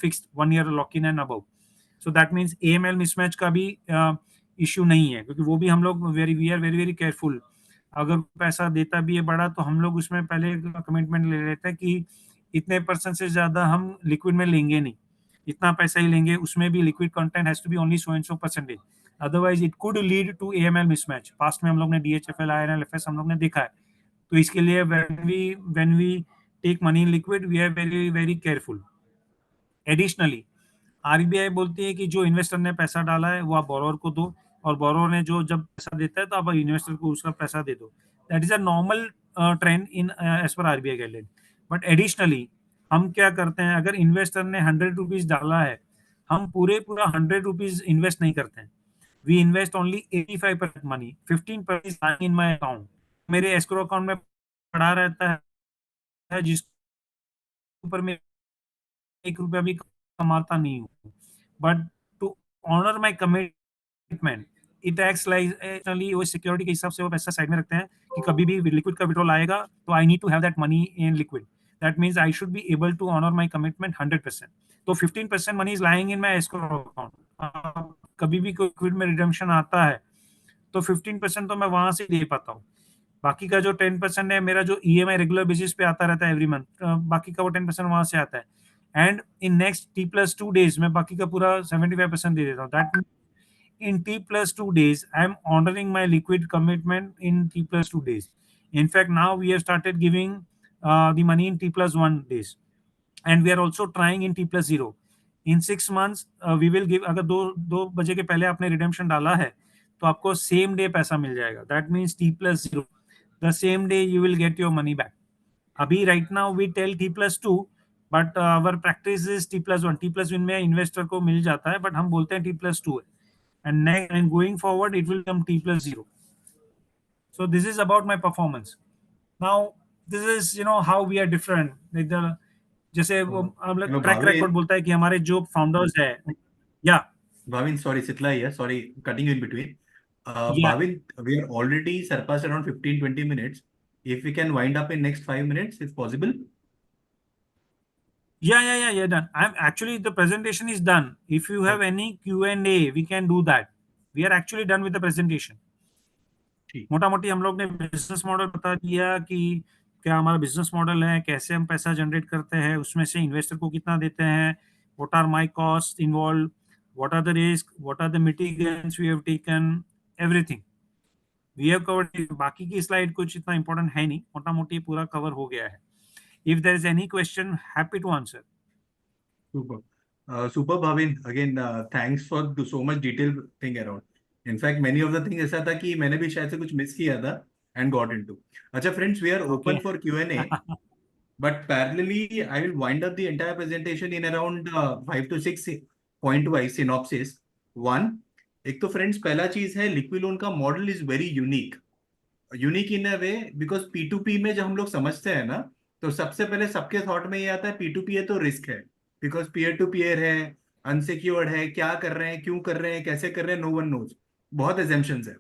fixed 1 year lock-in and above. So that means AML mismatch का भी issue नहीं है, क्योंकि वो भी हम लोग we are very very careful. अगर पैसा देता भी है बड़ा तो हम लोग उसमें पहले कमिटमेंट ले लेते हैं कि इतने परसेंट से ज्यादा हम लिक्विड में लेंगे नहीं, इतना पैसा ही लेंगे, उसमें भी liquid content has to be only so and so percentage, otherwise it could lead to AML mismatch. Past में हम लोग ने डीएचएफएल आईएनएलएफएस हम लोग ने देखा है। तो इसके लिए when we take money in liquid we are very very careful। Additionally RBI बोलती है कि जो इन्वेस्टर ने पैसा डाला है वो आप बोरोवर को दो, और बोरोवर ने जो जब पैसा देता है तो आप इन्वेस्टर को उसका पैसा दे दो। That is a normal trend in as per RBI guideline. But additionally हम क्या करते हैं, अगर इन्वेस्टर ने 100 रुपीज डाला है, हम पूरा 100 रुपीज इन्वेस्ट नहीं करते हैं। We invest only 85% money, 15% in my account, मेरे एस्क्रो अकाउंट में पड़ा रहता है, जिसके ऊपर मैं 1 रुपया भी कमाता नहीं हूँ। But to honour my commitment it acts like वो सिक्योरिटी के हिसाब से वो पैसा साइड में रखते हैं कि कभी भी लिक्विड का विड्रॉल आएगा तो I need to have that money in liquid. That means I should be able to honour my commitment 100%। तो 15% money is lying in my escrow account. कभी भी कोई लिक्विड में रिडम्पशन आता है तो 15% तो मैं वहां से दे पाता हूँ। बाकी का जो 10% है, मेरा जो ईएमआई रेगुलर बेसिस पे आता रहता है एवरी मंथ, बाकी का वो 10% वहां से आता है। And in next T+2 days मैं बाकी का पूरा 75% दे देता हूँ। That in T+2 days I am honoring my liquid commitment in T+2 days। In fact now we have started giving the money in T+1 days, and we are also trying in T+0। in 6 months we will give, अगर दो बजे के पहले आपने redemption डाला है तो आपको सेम डे पैसा मिल जाएगा। That means T+0, the same day you will get your money back. अभी right now we tell T+2, but our practice is T+1। T+1 में इन्वेस्टर को मिल जाता है, बट हम बोलते हैं T+2 है, and going forward it will come T+0। so this is about my performance। now this is how we are different, like the जैसे वो हम लोग ट्रैक रिकॉर्ड Bhavin, बोलता है कि हमारे जो फाउंडर्स है, या Bhavin, sorry, Sitla here. Sorry, cutting you in between. या Bhavin, we are already surpassed around 15-20 minutes. If we can wind up in next 5 minutes, if possible. yeah done। I'm actually, the presentation is done। if you have Okay, any Q&A we can do that। we are actually done with the presentation। ठीक। मोटा मोटी हम लोग ने business model बता दिया कि क्या हमारा बिजनेस मॉडल है, कैसे हम पैसा जनरेट करते हैं, उसमें से इन्वेस्टर को कितना देते हैं, what are my cost involve, what are the risk, what are the mitigants we have taken, everything we have covered. बाकी की स्लाइड कुछ इतना इंपॉर्टेंट है नहीं, मोटा मोटी पूरा कवर हो गया है। If there is any question happy to answer. Super. Super, Bhavin. Again, thanks for so much detailed thing around. In fact, many of the things ऐसा था कि मैंने भी शायद से कुछ मिस किया था and got into. अच्छा, friends, we are okay open for Q&A, but parallelly, I will wind up the entire presentation in around 5 to 6 point wise synopsis. One, एक तो friends पहला चीज है लिक्विड लोन का model is very unique. Unique in a way because P2P में जब हम लोग समझते हैं ना, तो सबसे पहले सबके थॉट में ये आता है पी टू पी है तो रिस्क है, बिकॉज पीयर टू पीयर है, अनसिक्योर्ड है, क्या कर रहे हैं, क्यों कर रहे हैं, कैसे कर रहे हैं, नो वन नोज, बहुत एजम्पशंस है।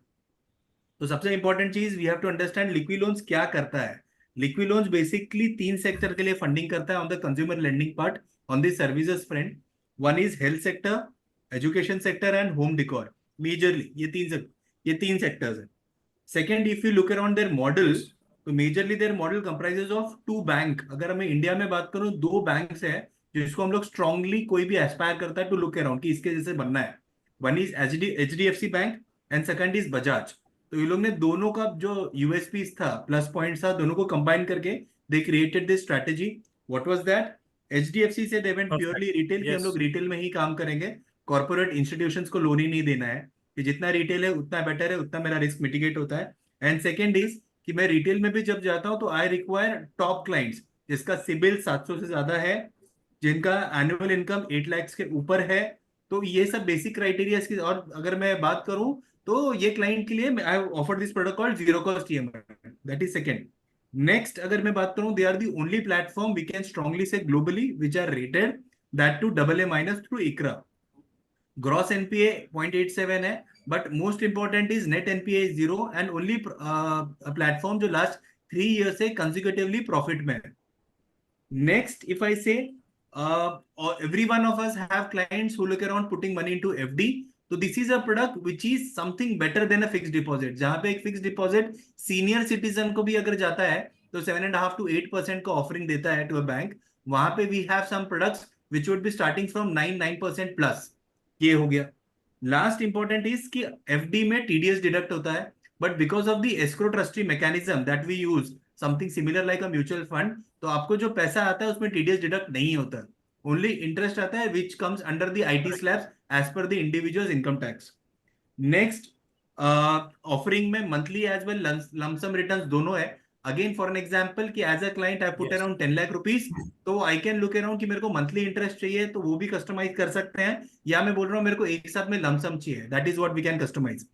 तो सबसे इंपॉर्टेंट चीज we have to understand liquid loans क्या करता है। लिक्विड लोन्स बेसिकली तीन सेक्टर के लिए फंडिंग करता है on the consumer lending part, on the services front. One is health sector, education sector and home decor. Majorly ये तीन सेक्टर्स है। Second, if you look around their model, Yes. तो majorly their model comprises of to bank. अगर हमें India में बात करूं, दो बैंक्स है जिसको हम लोग स्ट्रांगली कोई भी एस्पायर करता है टू लुक अराउंड कि इसके जैसे बनना है। One is H D F C bank and second is Bajaj. तो ये लोग ने दोनों का जो यूएसपी था, प्लस पॉइंट था, दोनों को कंबाइन करके they created this strategy. What was that? HDFC से they went Perfect. Purely retail, कि हम लोग Yes. रिटेल में ही काम करेंगे, कॉर्पोरेट इंस्टीट्यूशंस को लोन ही नहीं देना है, कि जितना रिटेल है उतना बेटर है, उतना मेरा रिस्क मिटिगेट होता है। एंड सेकेंड इज कि मैं रिटेल में भी जब जाता हूं तो आई रिक्वायर टॉप क्लाइंट्स जिसका सिबिल 700 से ज्यादा है, जिनका एनुअल इनकम 8 लाख के ऊपर है। तो ये सब बेसिक क्राइटेरिया की। और अगर मैं बात करूं तो ये क्लाइंट के लिए I offer this product called zero cost EMI, that is second. Next अगर मैं बात करूं, they are the only platform we can strongly say globally which are rated, that too double A minus through ICRA. Gross NPA 0.87 है, but most important is net NPA is zero and only platform जो last 3 year से consecutively profit में है। Next, if I say every one of us have clients who look around putting money into FD, तो this is a product which is something better than a fix deposit. जहां पे एक fix deposit senior citizen को भी अगर जाता है तो 7.5 to 8% का ऑफरिंग देता है टू अ बैंक, वहां पे we have some products which would be starting from 9% plus. ये हो गया। लास्ट इंपॉर्टेंट इज कि एफडी में टीडीएस डिडक्ट होता है, but because of the escrow trustee mechanism that we use, something similar like a mutual fund, तो आपको जो पैसा आता है उसमें टीडीएस डिडक्ट नहीं होता, ओनली इंटरेस्ट आता है which comes under the IT Correct. Slabs as per the individuals income tax. Next, offering में monthly as well lump sum returns दोनों है। अगेन फॉर एन एग्जांपल कि as a client I put Yes. Around 10 lakh rupees, तो I can look around कि मेरे को monthly interest चाहिए तो वो भी कस्टमाइज कर सकते हैं, या मैं बोल रहा हूँ मेरे को एक साथ में लमसम चाहिए, that is what we can customise.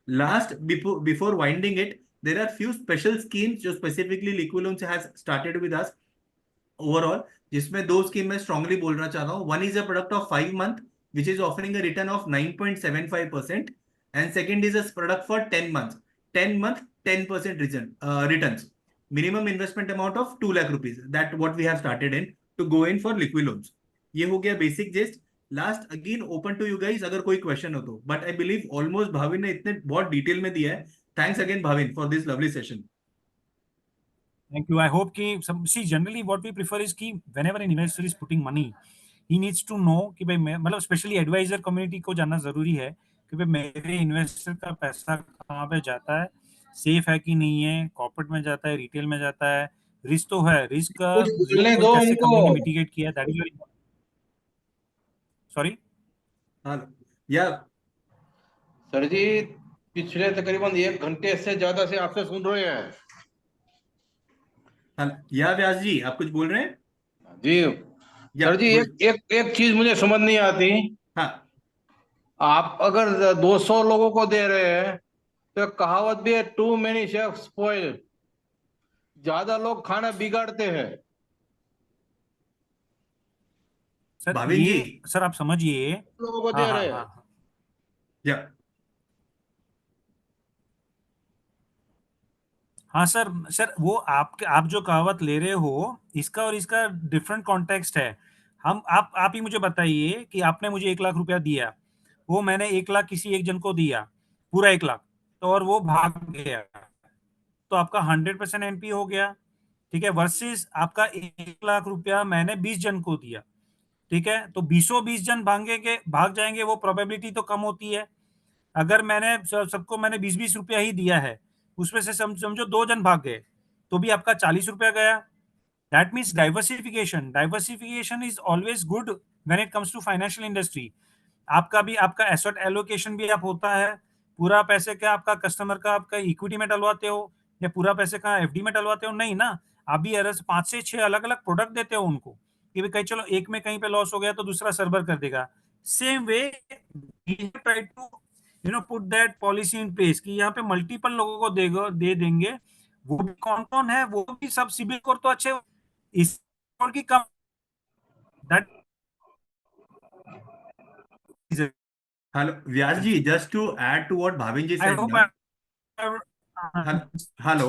Last, before winding it, there are few special schemes जो specifically liquid loan has started with us overall, जिसमें दो स्कीम में स्ट्रांगली बोलना चाह रहा हूँ। One is a product of 5 month which is offering a return of 9.75%, and second is a product for 10 month, 10 month 10% return, minimum investment amount of 2 lakh rupees, that what we have started in to go in for liquid loans. ये हो गया basic gist. Last again open to you guys अगर कोई question हो तो, but I believe almost Bhavin ने इतने बहुत डिटेल में दिया है। Thanks again Bhavin for this lovely session. Thank you. I hope कि some see generally what we prefer is कि whenever an investor is putting money, he needs to know कि भाई मैं मतलब स्पेशली एडवाइजर कम्युनिटी को जानना जरूरी है कि भाई मेरे इन्वेस्टर का पैसा कहाँ पे जाता है, सेफ है कि नहीं है, कॉर्पोरेट में जाता है, रिटेल में जाता है, रिस्क तो है, रिस्क का कुछ बोलने बिल्कुल दो कैसे उनको। कंपनी ने मिटिगेट किया, दैट इज वेरी सॉरी। हाँ, या सर जी, पिछले तकरीबन 1 घंटे से ज्यादा से आपसे सुन रहे हैं। हाँ, या व्यास जी आप कुछ बोल रहे हैं? जी। या सर जी, गुड। एक एक एक चीज मुझे समझ नहीं आती। हाँ आप अगर 200 लोगों को दे रहे हैं तो एक कहावत भी है, टू मेनी शेफ्स स्पॉइल। ज्यादा लोग खाना बिगाड़ते हैं। सर भाविन जी। ये सर आप समझिए। लोगों को हाँ दे हाँ रहे हाँ हैं। हाँ। या हाँ सर, सर वो आप जो कहावत ले रहे हो, इसका और इसका डिफरेंट कॉन्टेक्स्ट है। हम आप ही मुझे बताइए कि आपने मुझे 1 लाख रुपया दिया, वो मैंने 1 लाख किसी एक जन को दिया, पूरा 1 लाख, तो और वो भाग गया, तो आपका 100% एनपी हो गया। ठीक है, वर्सेस आपका 1 लाख रुपया मैंने 20 जन को दिया। ठीक है, तो बीसों 20 जन भागेंगे, भाग जाएंगे, वो प्रोबेबिलिटी तो कम होती है। अगर मैंने सबको मैंने 20-20 रुपया ही दिया है, उसमें से समझो 2 जन भाग गए, तो भी आपका 40 रुपया गया। That means diversification, diversification is always good when it comes to financial industry. आपका भी आपका एसेट एलोकेशन भी आप होता है, पूरा पैसे का आपका कस्टमर का आपका इक्विटी में डलवाते हो या पूरा पैसे का एफडी में डलवाते हो, नहीं ना। आप भी 5 से 6 अलग अलग प्रोडक्ट देते हो उनको कि भाई कहीं चलो एक में कहीं पे लॉस हो गया तो दूसरा सर्वर कर देगा। Same way try to put that policy in place कि यहाँ पे मल्टीपल लोगों को दे देंगे। वो भी कौन कौन है, वो भी सब सिबिल स्कोर तो अच्छे इस और की कम that is hello Vyas ji, just to add to what Bhavin ji I said hope ना। I hello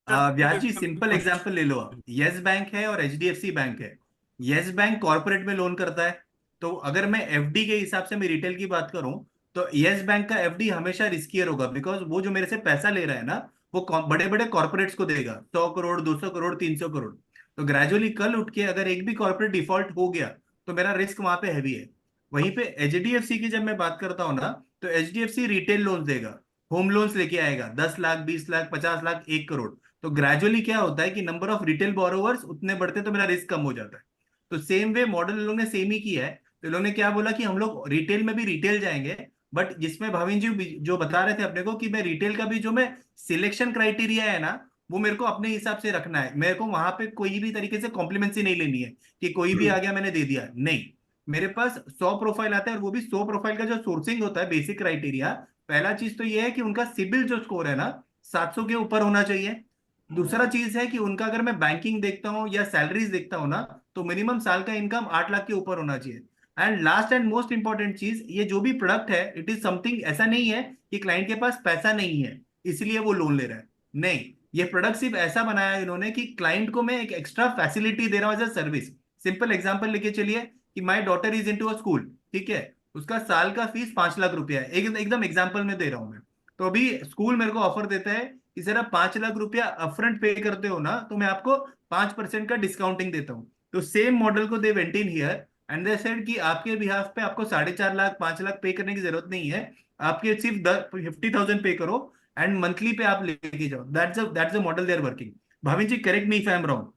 Vyas ji, simple example ले लो आप। यस बैंक है और एचडीएफसी बैंक है। यस बैंक कॉर्पोरेट में लोन करता है। तो अगर मैं एफडी के हिसाब से मैं रिटेल की बात करूं, तो यस बैंक का एफडी हमेशा रिस्कियर होगा, बिकॉज वो जो मेरे से पैसा ले रहा है ना, वो बड़े बड़े कॉर्पोरेट्स को देगा, 100 करोड़, 200 करोड़, 300 करोड़। तो ग्रेजुअली कल उठ के अगर एक भी कॉर्पोरेट डिफॉल्ट हो गया, तो मेरा रिस्क वहां पे हैवी है। वहीं पे एचडीएफसी की जब मैं बात करता हूँ ना, तो एचडीएफसी रिटेल लोन देगा, होम लोन्स लेके आएगा, 10 लाख, 20 लाख, 50 लाख, 1 करोड़। तो ग्रेजुअली क्या होता है कि नंबर ऑफ रिटेल बोरोवर्स उतने बढ़ते, तो मेरा रिस्क कम हो जाता है। तो सेम वे मॉडल लोगों ने सेम ही किया है। तो लोगों ने क्या बोला कि हम लोग रिटेल में भी रिटेल जाएंगे, बट जिसमें भाविन जी जो बता रहे थे अपने को कि मैं रिटेल का भी जो मैं सिलेक्शन क्राइटेरिया है ना, वो मेरे को अपने हिसाब से रखना है। मेरे को वहां पे कोई भी तरीके से कॉम्प्लीमेंसी नहीं लेनी है कि कोई भी आ गया मैंने दे दिया, नहीं। मेरे पास 100 प्रोफाइल आता है, और वो भी 100 प्रोफाइल का जो सोर्सिंग होता है, बेसिक क्राइटेरिया, पहला चीज तो ये है कि उनका सिबिल जो स्कोर है ना, 700 के ऊपर होना चाहिए। दूसरा चीज है कि उनका अगर मैं बैंकिंग देखता हूँ या सैलरीज देखता हूँ ना, तो मिनिमम साल का इनकम 8 लाख के ऊपर होना चाहिए। And last and most important चीज, ये जो भी प्रोडक्ट है, इट इज समथिंग, ऐसा नहीं है कि क्लाइंट के पास पैसा नहीं है इसलिए वो लोन ले रहा है। नहीं, ये प्रोडक्ट सिर्फ ऐसा बनाया है इन्होंने कि क्लाइंट को मैं एक एक्स्ट्रा फैसिलिटी दे रहा हूँ as a service. Simple example लेके चलिए कि my daughter is into a school, ठीक है। उसका साल का फीस 5 लाख रुपया है, एकदम एग्जाम्पल में दे रहा हूं मैं। तो अभी स्कूल मेरे को ऑफर देता है कि सर आप 5 लाख रुपया अपफ्रंट पे करते हो ना, तो मैं आपको 5% का डिस्काउंटिंग देता हूँ। तो सेम मॉडल को they went in here, and they said कि आपके बिहाफ पे आपको 4.5 लाख, 5 लाख पे करने की जरूरत नहीं है। आपके सिर्फ 50,000 पे करो, एंड मंथली पे आप लेके जाओ। That's the model they are working. Bhavin ji, correct me if I am wrong.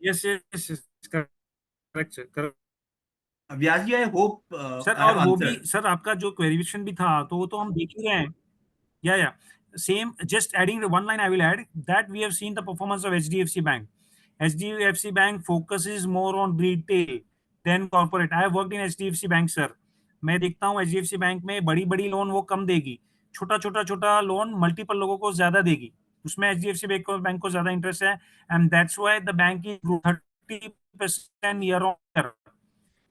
Yes yes correct sir. Vyas ji, I hope sir I have और वो भी आंसर्ड। सर आपका जो क्वेरिफिकेशन भी था तो वो तो हम देख ही रहे हैं। या same, just adding one line I will add that we have seen the performance of HDFC Bank. HDFC Bank focuses more on retail than corporate. I have worked in HDFC Bank sir. मैं देखता हूँ HDFC bank में बड़ी बड़ी loan वो कम देगी, छोटा loan multiple लोगों को ज्यादा देगी। उसमें HDFC बैंक को ज्यादा इंटरेस्ट है, and that's why the bank is 30% year on year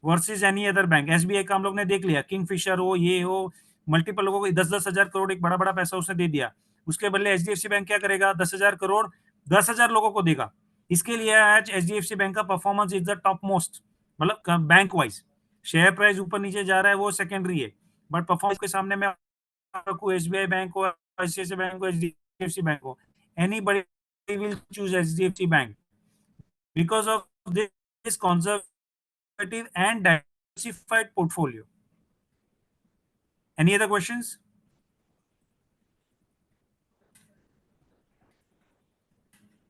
versus any other bank. SBI का हम लोग ने देख लिया, किंगफिशर हो, ये हो, मल्टीपल लोगों को 10-10 हजार करोड़ एक बड़ा बड़ा पैसा उसने दे दिया। उसके बदले एचडीएफसी बैंक क्या करेगा, 10 हजार करोड़ 10 हजार लोगों को देगा। इसके लिए आज एचडीएफसी बैंक का performance is the top most, मतलब बैंक वाइज। शेयर प्राइस ऊपर नीचे जा रहा है वो सेकेंडरी है, बट परफॉर्मेंस के सामने में रखूं एसबीआई बैंक हो, आईसीआईसीआई बैंक हो, एचडीएफसी बैंक हो, anybody will choose HDFC bank because of this conservative and diversified portfolio. Any other questions?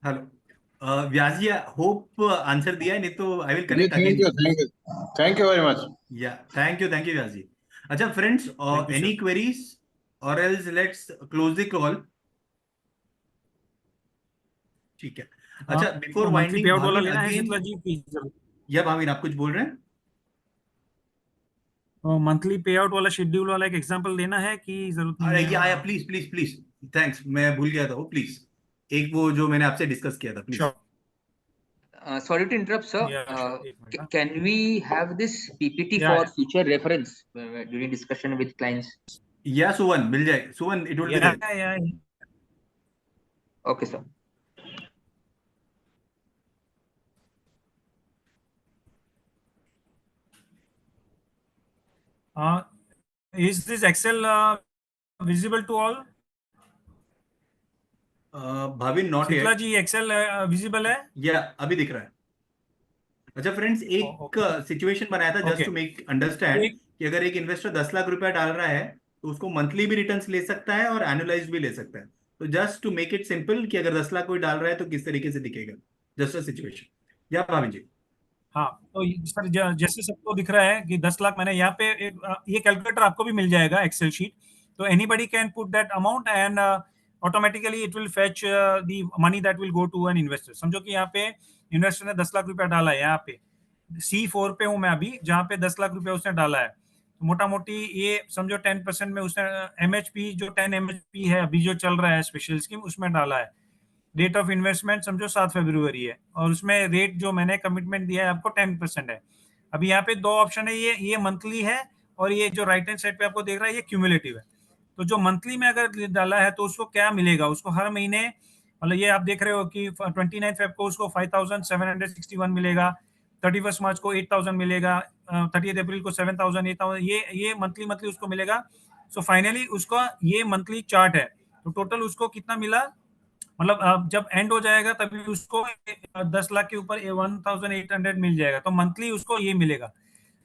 Hello Vyas ji, hope answer दिया है, नहीं तो आई विल जी connect thank again. You, thank you very much. या thank you Vyas ji. अच्छा friends, Thank you, any sir. Queries और else let's close the call. ठीक है। अच्छा, बिफोर मंथली पे वाइंडिंग आउट वाला भाविन लेना है अगेन। शीतला जी की? या भाविन, आप कुछ बोल रहे हैं? मंथली पे आउट वाला शेड्यूल वाला एक एग्जांपल देना है कि जरूरत नहीं अरे है? या प्लीज प्लीज प्लीज, थैंक्स, मैं भूल गया था वो, प्लीज। एक वो जो मैंने आपसे डिस्कस किया था, please. Sure, Sorry to interrupt, sir. या श्योर, एक minute. Can we have this PPT या for future reference during discussion with clients? या सुवन मिल जाए, Suvan, it will be yeah there. Yeah Okay, sir. is this Excel visible to all? Bhavin, not शीतला yet. जी Excel visible है? Yeah अभी दिख रहा है। अच्छा फ्रेंड्स, एक ओके सिचुएशन बनाया था just okay, to make understand एक कि अगर एक इन्वेस्टर 10 लाख रुपया डाल रहा है, तो उसको मंथली भी रिटर्न्स ले सकता है और एनुअलाइज भी ले सकता है। तो just to make it simple कि अगर 10 लाख कोई डाल रहा है तो किस तरीके से दिखेगा, जस्ट अ सिचुएशन। या भाविन जी। हाँ, तो सर जैसे सबको दिख रहा है कि 10 लाख, मैंने यहाँ पे ये कैलकुलेटर आपको भी मिल जाएगा एक्सेल शीट। तो anybody can put that amount and automatically it will fetch the money that will go to an investor. समझो कि यहाँ पे इन्वेस्टर ने 10 लाख रुपया डाला है, यहाँ पे C4 पे हूँ मैं अभी, जहाँ पे 10 लाख रुपया उसने डाला है। तो मोटा मोटी ये समझो 10% में उसने MHP जो 10 MHP है अभी जो चल रहा है स्पेशल स्कीम, उसमें डाला है। डेट ऑफ इन्वेस्टमेंट समझो 7 फरवरी है, और उसमें रेट जो मैंने कमिटमेंट दिया है आपको 10% है। अभी यहाँ पे दो ऑप्शन है, ये मंथली है, और ये जो राइट हैंड साइड पे आपको देख रहा है ये क्यूमुलेटिव है। तो जो मंथली में अगर डाला है तो उसको क्या मिलेगा, उसको हर महीने, मतलब ये आप देख रहे हो कि 29 फेब को उसको 5761 मिलेगा, 31 मार्च को 8000 मिलेगा, 30 अप्रैल को 7000, 8000, ये मंथली उसको मिलेगा। सो फाइनली उसका ये मंथली चार्ट है, तो टोटल उसको कितना मिला, मतलब जब एंड हो जाएगा तभी उसको 10 लाख के ऊपर 1800 मिल जाएगा, तो मंथली उसको ये मिलेगा।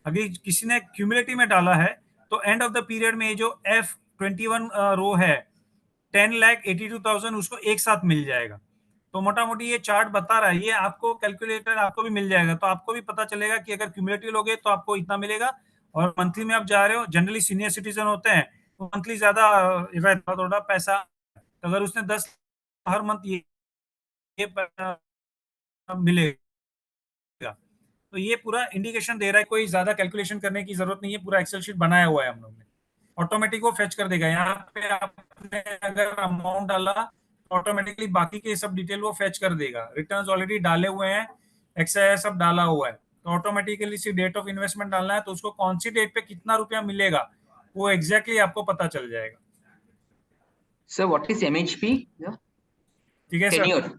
अगर किसी ने क्यूमुलेटिव में डाला है तो एंड ऑफ द पीरियड में ये जो F21 रो है 10,82,000 उसको एक साथ मिल जाएगा। तो मोटा मोटी ये चार्ट बता रहा है, ये आपको कैलकुलेटर आपको भी मिल जाएगा, तो आपको भी पता चलेगा कि अगर क्यूमुलेटिव लोगे तो आपको इतना मिलेगा, और मंथली में आप जा रहे हो, जनरली सीनियर सिटीजन होते हैं तो मंथली ज्यादा रहता थोड़ा पैसा, तो अगर उसने 10 हर मंथ ये मिलेगा, तो ये पूरा इंडिकेशन दे रहा है, कोई ज्यादा कैलकुलेशन करने की जरूरत नहीं है, पूरा एक्सेल शीट बनाया हुआ है हम लोग ने, ऑटोमेटिक वो फेच कर देगा। यहाँ पे आपने अगर अमाउंट डाला ऑटोमेटिकली बाकी के सब डिटेल वो फेच कर देगा, रिटर्न्स ऑलरेडी डाले हुए हैं, एक्सआईआर सब डाला हुआ है, तो ऑटोमेटिकली सिर्फ डेट ऑफ इन्वेस्टमेंट डालना है, तो उसको कौन सी डेट पे कितना रुपया मिलेगा वो एग्जैक्टली आपको पता चल जाएगा। Sir, what is MHP? Yeah. ठीक है sir, Tenure.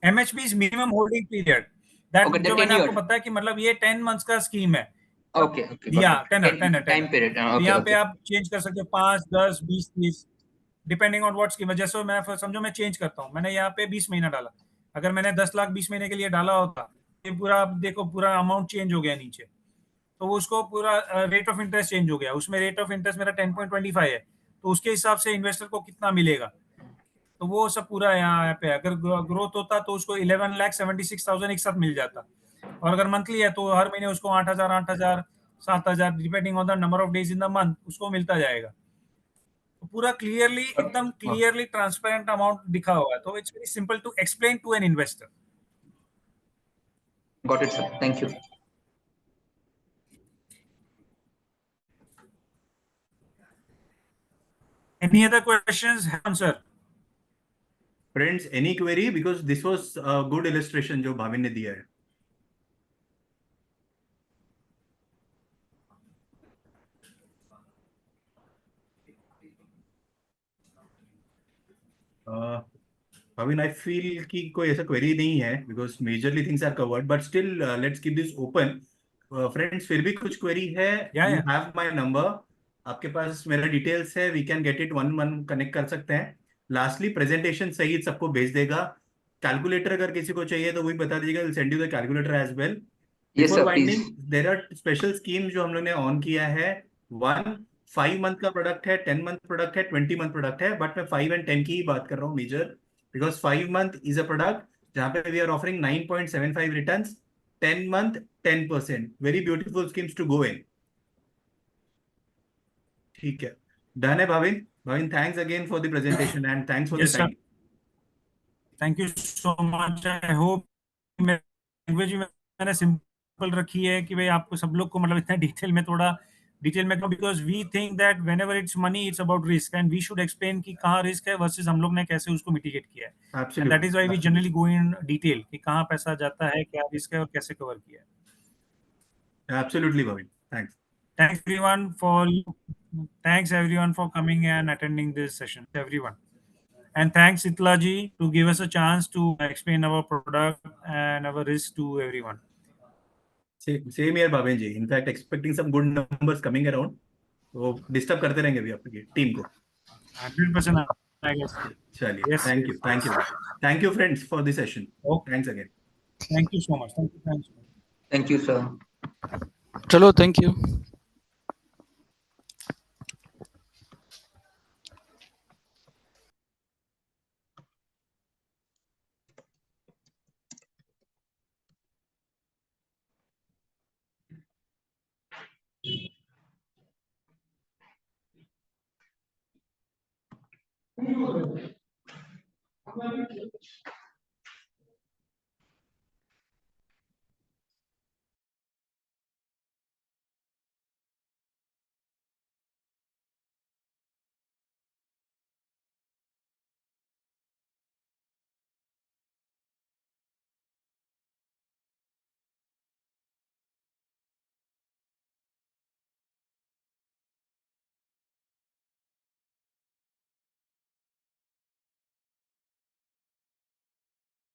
MHP is minimum holding period, that Okay, the जो मैंने आपको tenure. बताया कि मतलब ये 10 मंथ्स का स्कीम है। Okay, okay. got yeah it. Tenor Time period. तो Okay, यहाँ पे okay. आप चेंज कर सकते हो 5, 10, 20, 30 डिपेंडिंग ऑन व्हाट स्कीम है। जैसे मैं समझो मैं चेंज करता हूँ, मैंने यहाँ पे 20 महीना डाला, अगर मैंने 10 लाख 20 महीने के लिए डाला होता, ये पूरा आप देखो पूरा अमाउंट चेंज हो गया नीचे, तो उसको पूरा रेट ऑफ इंटरेस्ट चेंज हो गया, उसमें रेट ऑफ इंटरेस्ट मेरा 10.25 है, तो उसके हिसाब से इन्वेस्टर को कितना मिलेगा, तो वो सब पूरा यहाँ पे अगर ग्रोथ होता तो उसको 11,76,000 एक साथ मिल जाता, और अगर मंथली है तो हर महीने उसको 8,000, 8,000, 7,000 depending on the number of days in the month उसको मिलता जाएगा। तो पूरा क्लियरली एकदम क्लियरली ट्रांसपेरेंट अमाउंट दिखा हुआ है, तो it's very simple to explain to an investor. Got it, sir. Thank you. Any other questions, sir? Friends any query, because this was a good illustration जो भाविन ने दिया है। भाविन आई फील कि कोई ऐसा क्वेरी नहीं है, because majorly things are covered, but still let's keep this open. Friends फिर भी कुछ क्वेरी है, यू हैव माय नंबर, आपके पास मेरा डिटेल्स है, we can get it one connect कर सकते हैं। लास्टली प्रेजेंटेशन सहित सबको भेज देगा। कैलकुलेटर अगर किसी को चाहिए तो वही बता दीजिएगा, will send you the calculator as well. Yes, before sir. Winding Please. There are special scheme जो हम लोग ने ऑन किया है। 5 मंथ का प्रोडक्ट है, 10 मंथ प्रोडक्ट है, 20 मंथ प्रोडक्ट है, बट मैं 5 एंड 10 की ही बात कर रहा हूँ major, because 5 month is a product जहां पे we are offering 9.75 returns, 10 month 10%, very beautiful schemes to go in. ठीक है, डन है Bhavin. Bhavin thanks again for the presentation and thanks for the Yes, sir. Time. Thank you so much. I hope language मैंने simple रखी है कि भाई आपको सब लोग को मतलब इतना डिटेल में, because we think that whenever it's money it's about risk, and we should explain कि कहाँ रिस्क है वर्सेस हम लोग ने कैसे उसको मिटिगेट किया है, and that is why we generally go in detail कि कहाँ पैसा जाता है, क्या रिस्क है और कैसे कवर किया है। Absolutely Bhavin, thanks. Thanks everyone for coming and attending this session, everyone. And thanks Itla ji to give us a chance to explain our product and our risk to everyone. Same year Bhavin ji, in fact expecting some good numbers coming around, तो disturb करते रहेंगे अभी आपकी team को। 100% I guess. चलिए, Yes, thank you, yes, thank you, thank you friends for this session. Okay. Thanks again. Thank you so much. Thank you. Thank you, sir. चलो, thank you.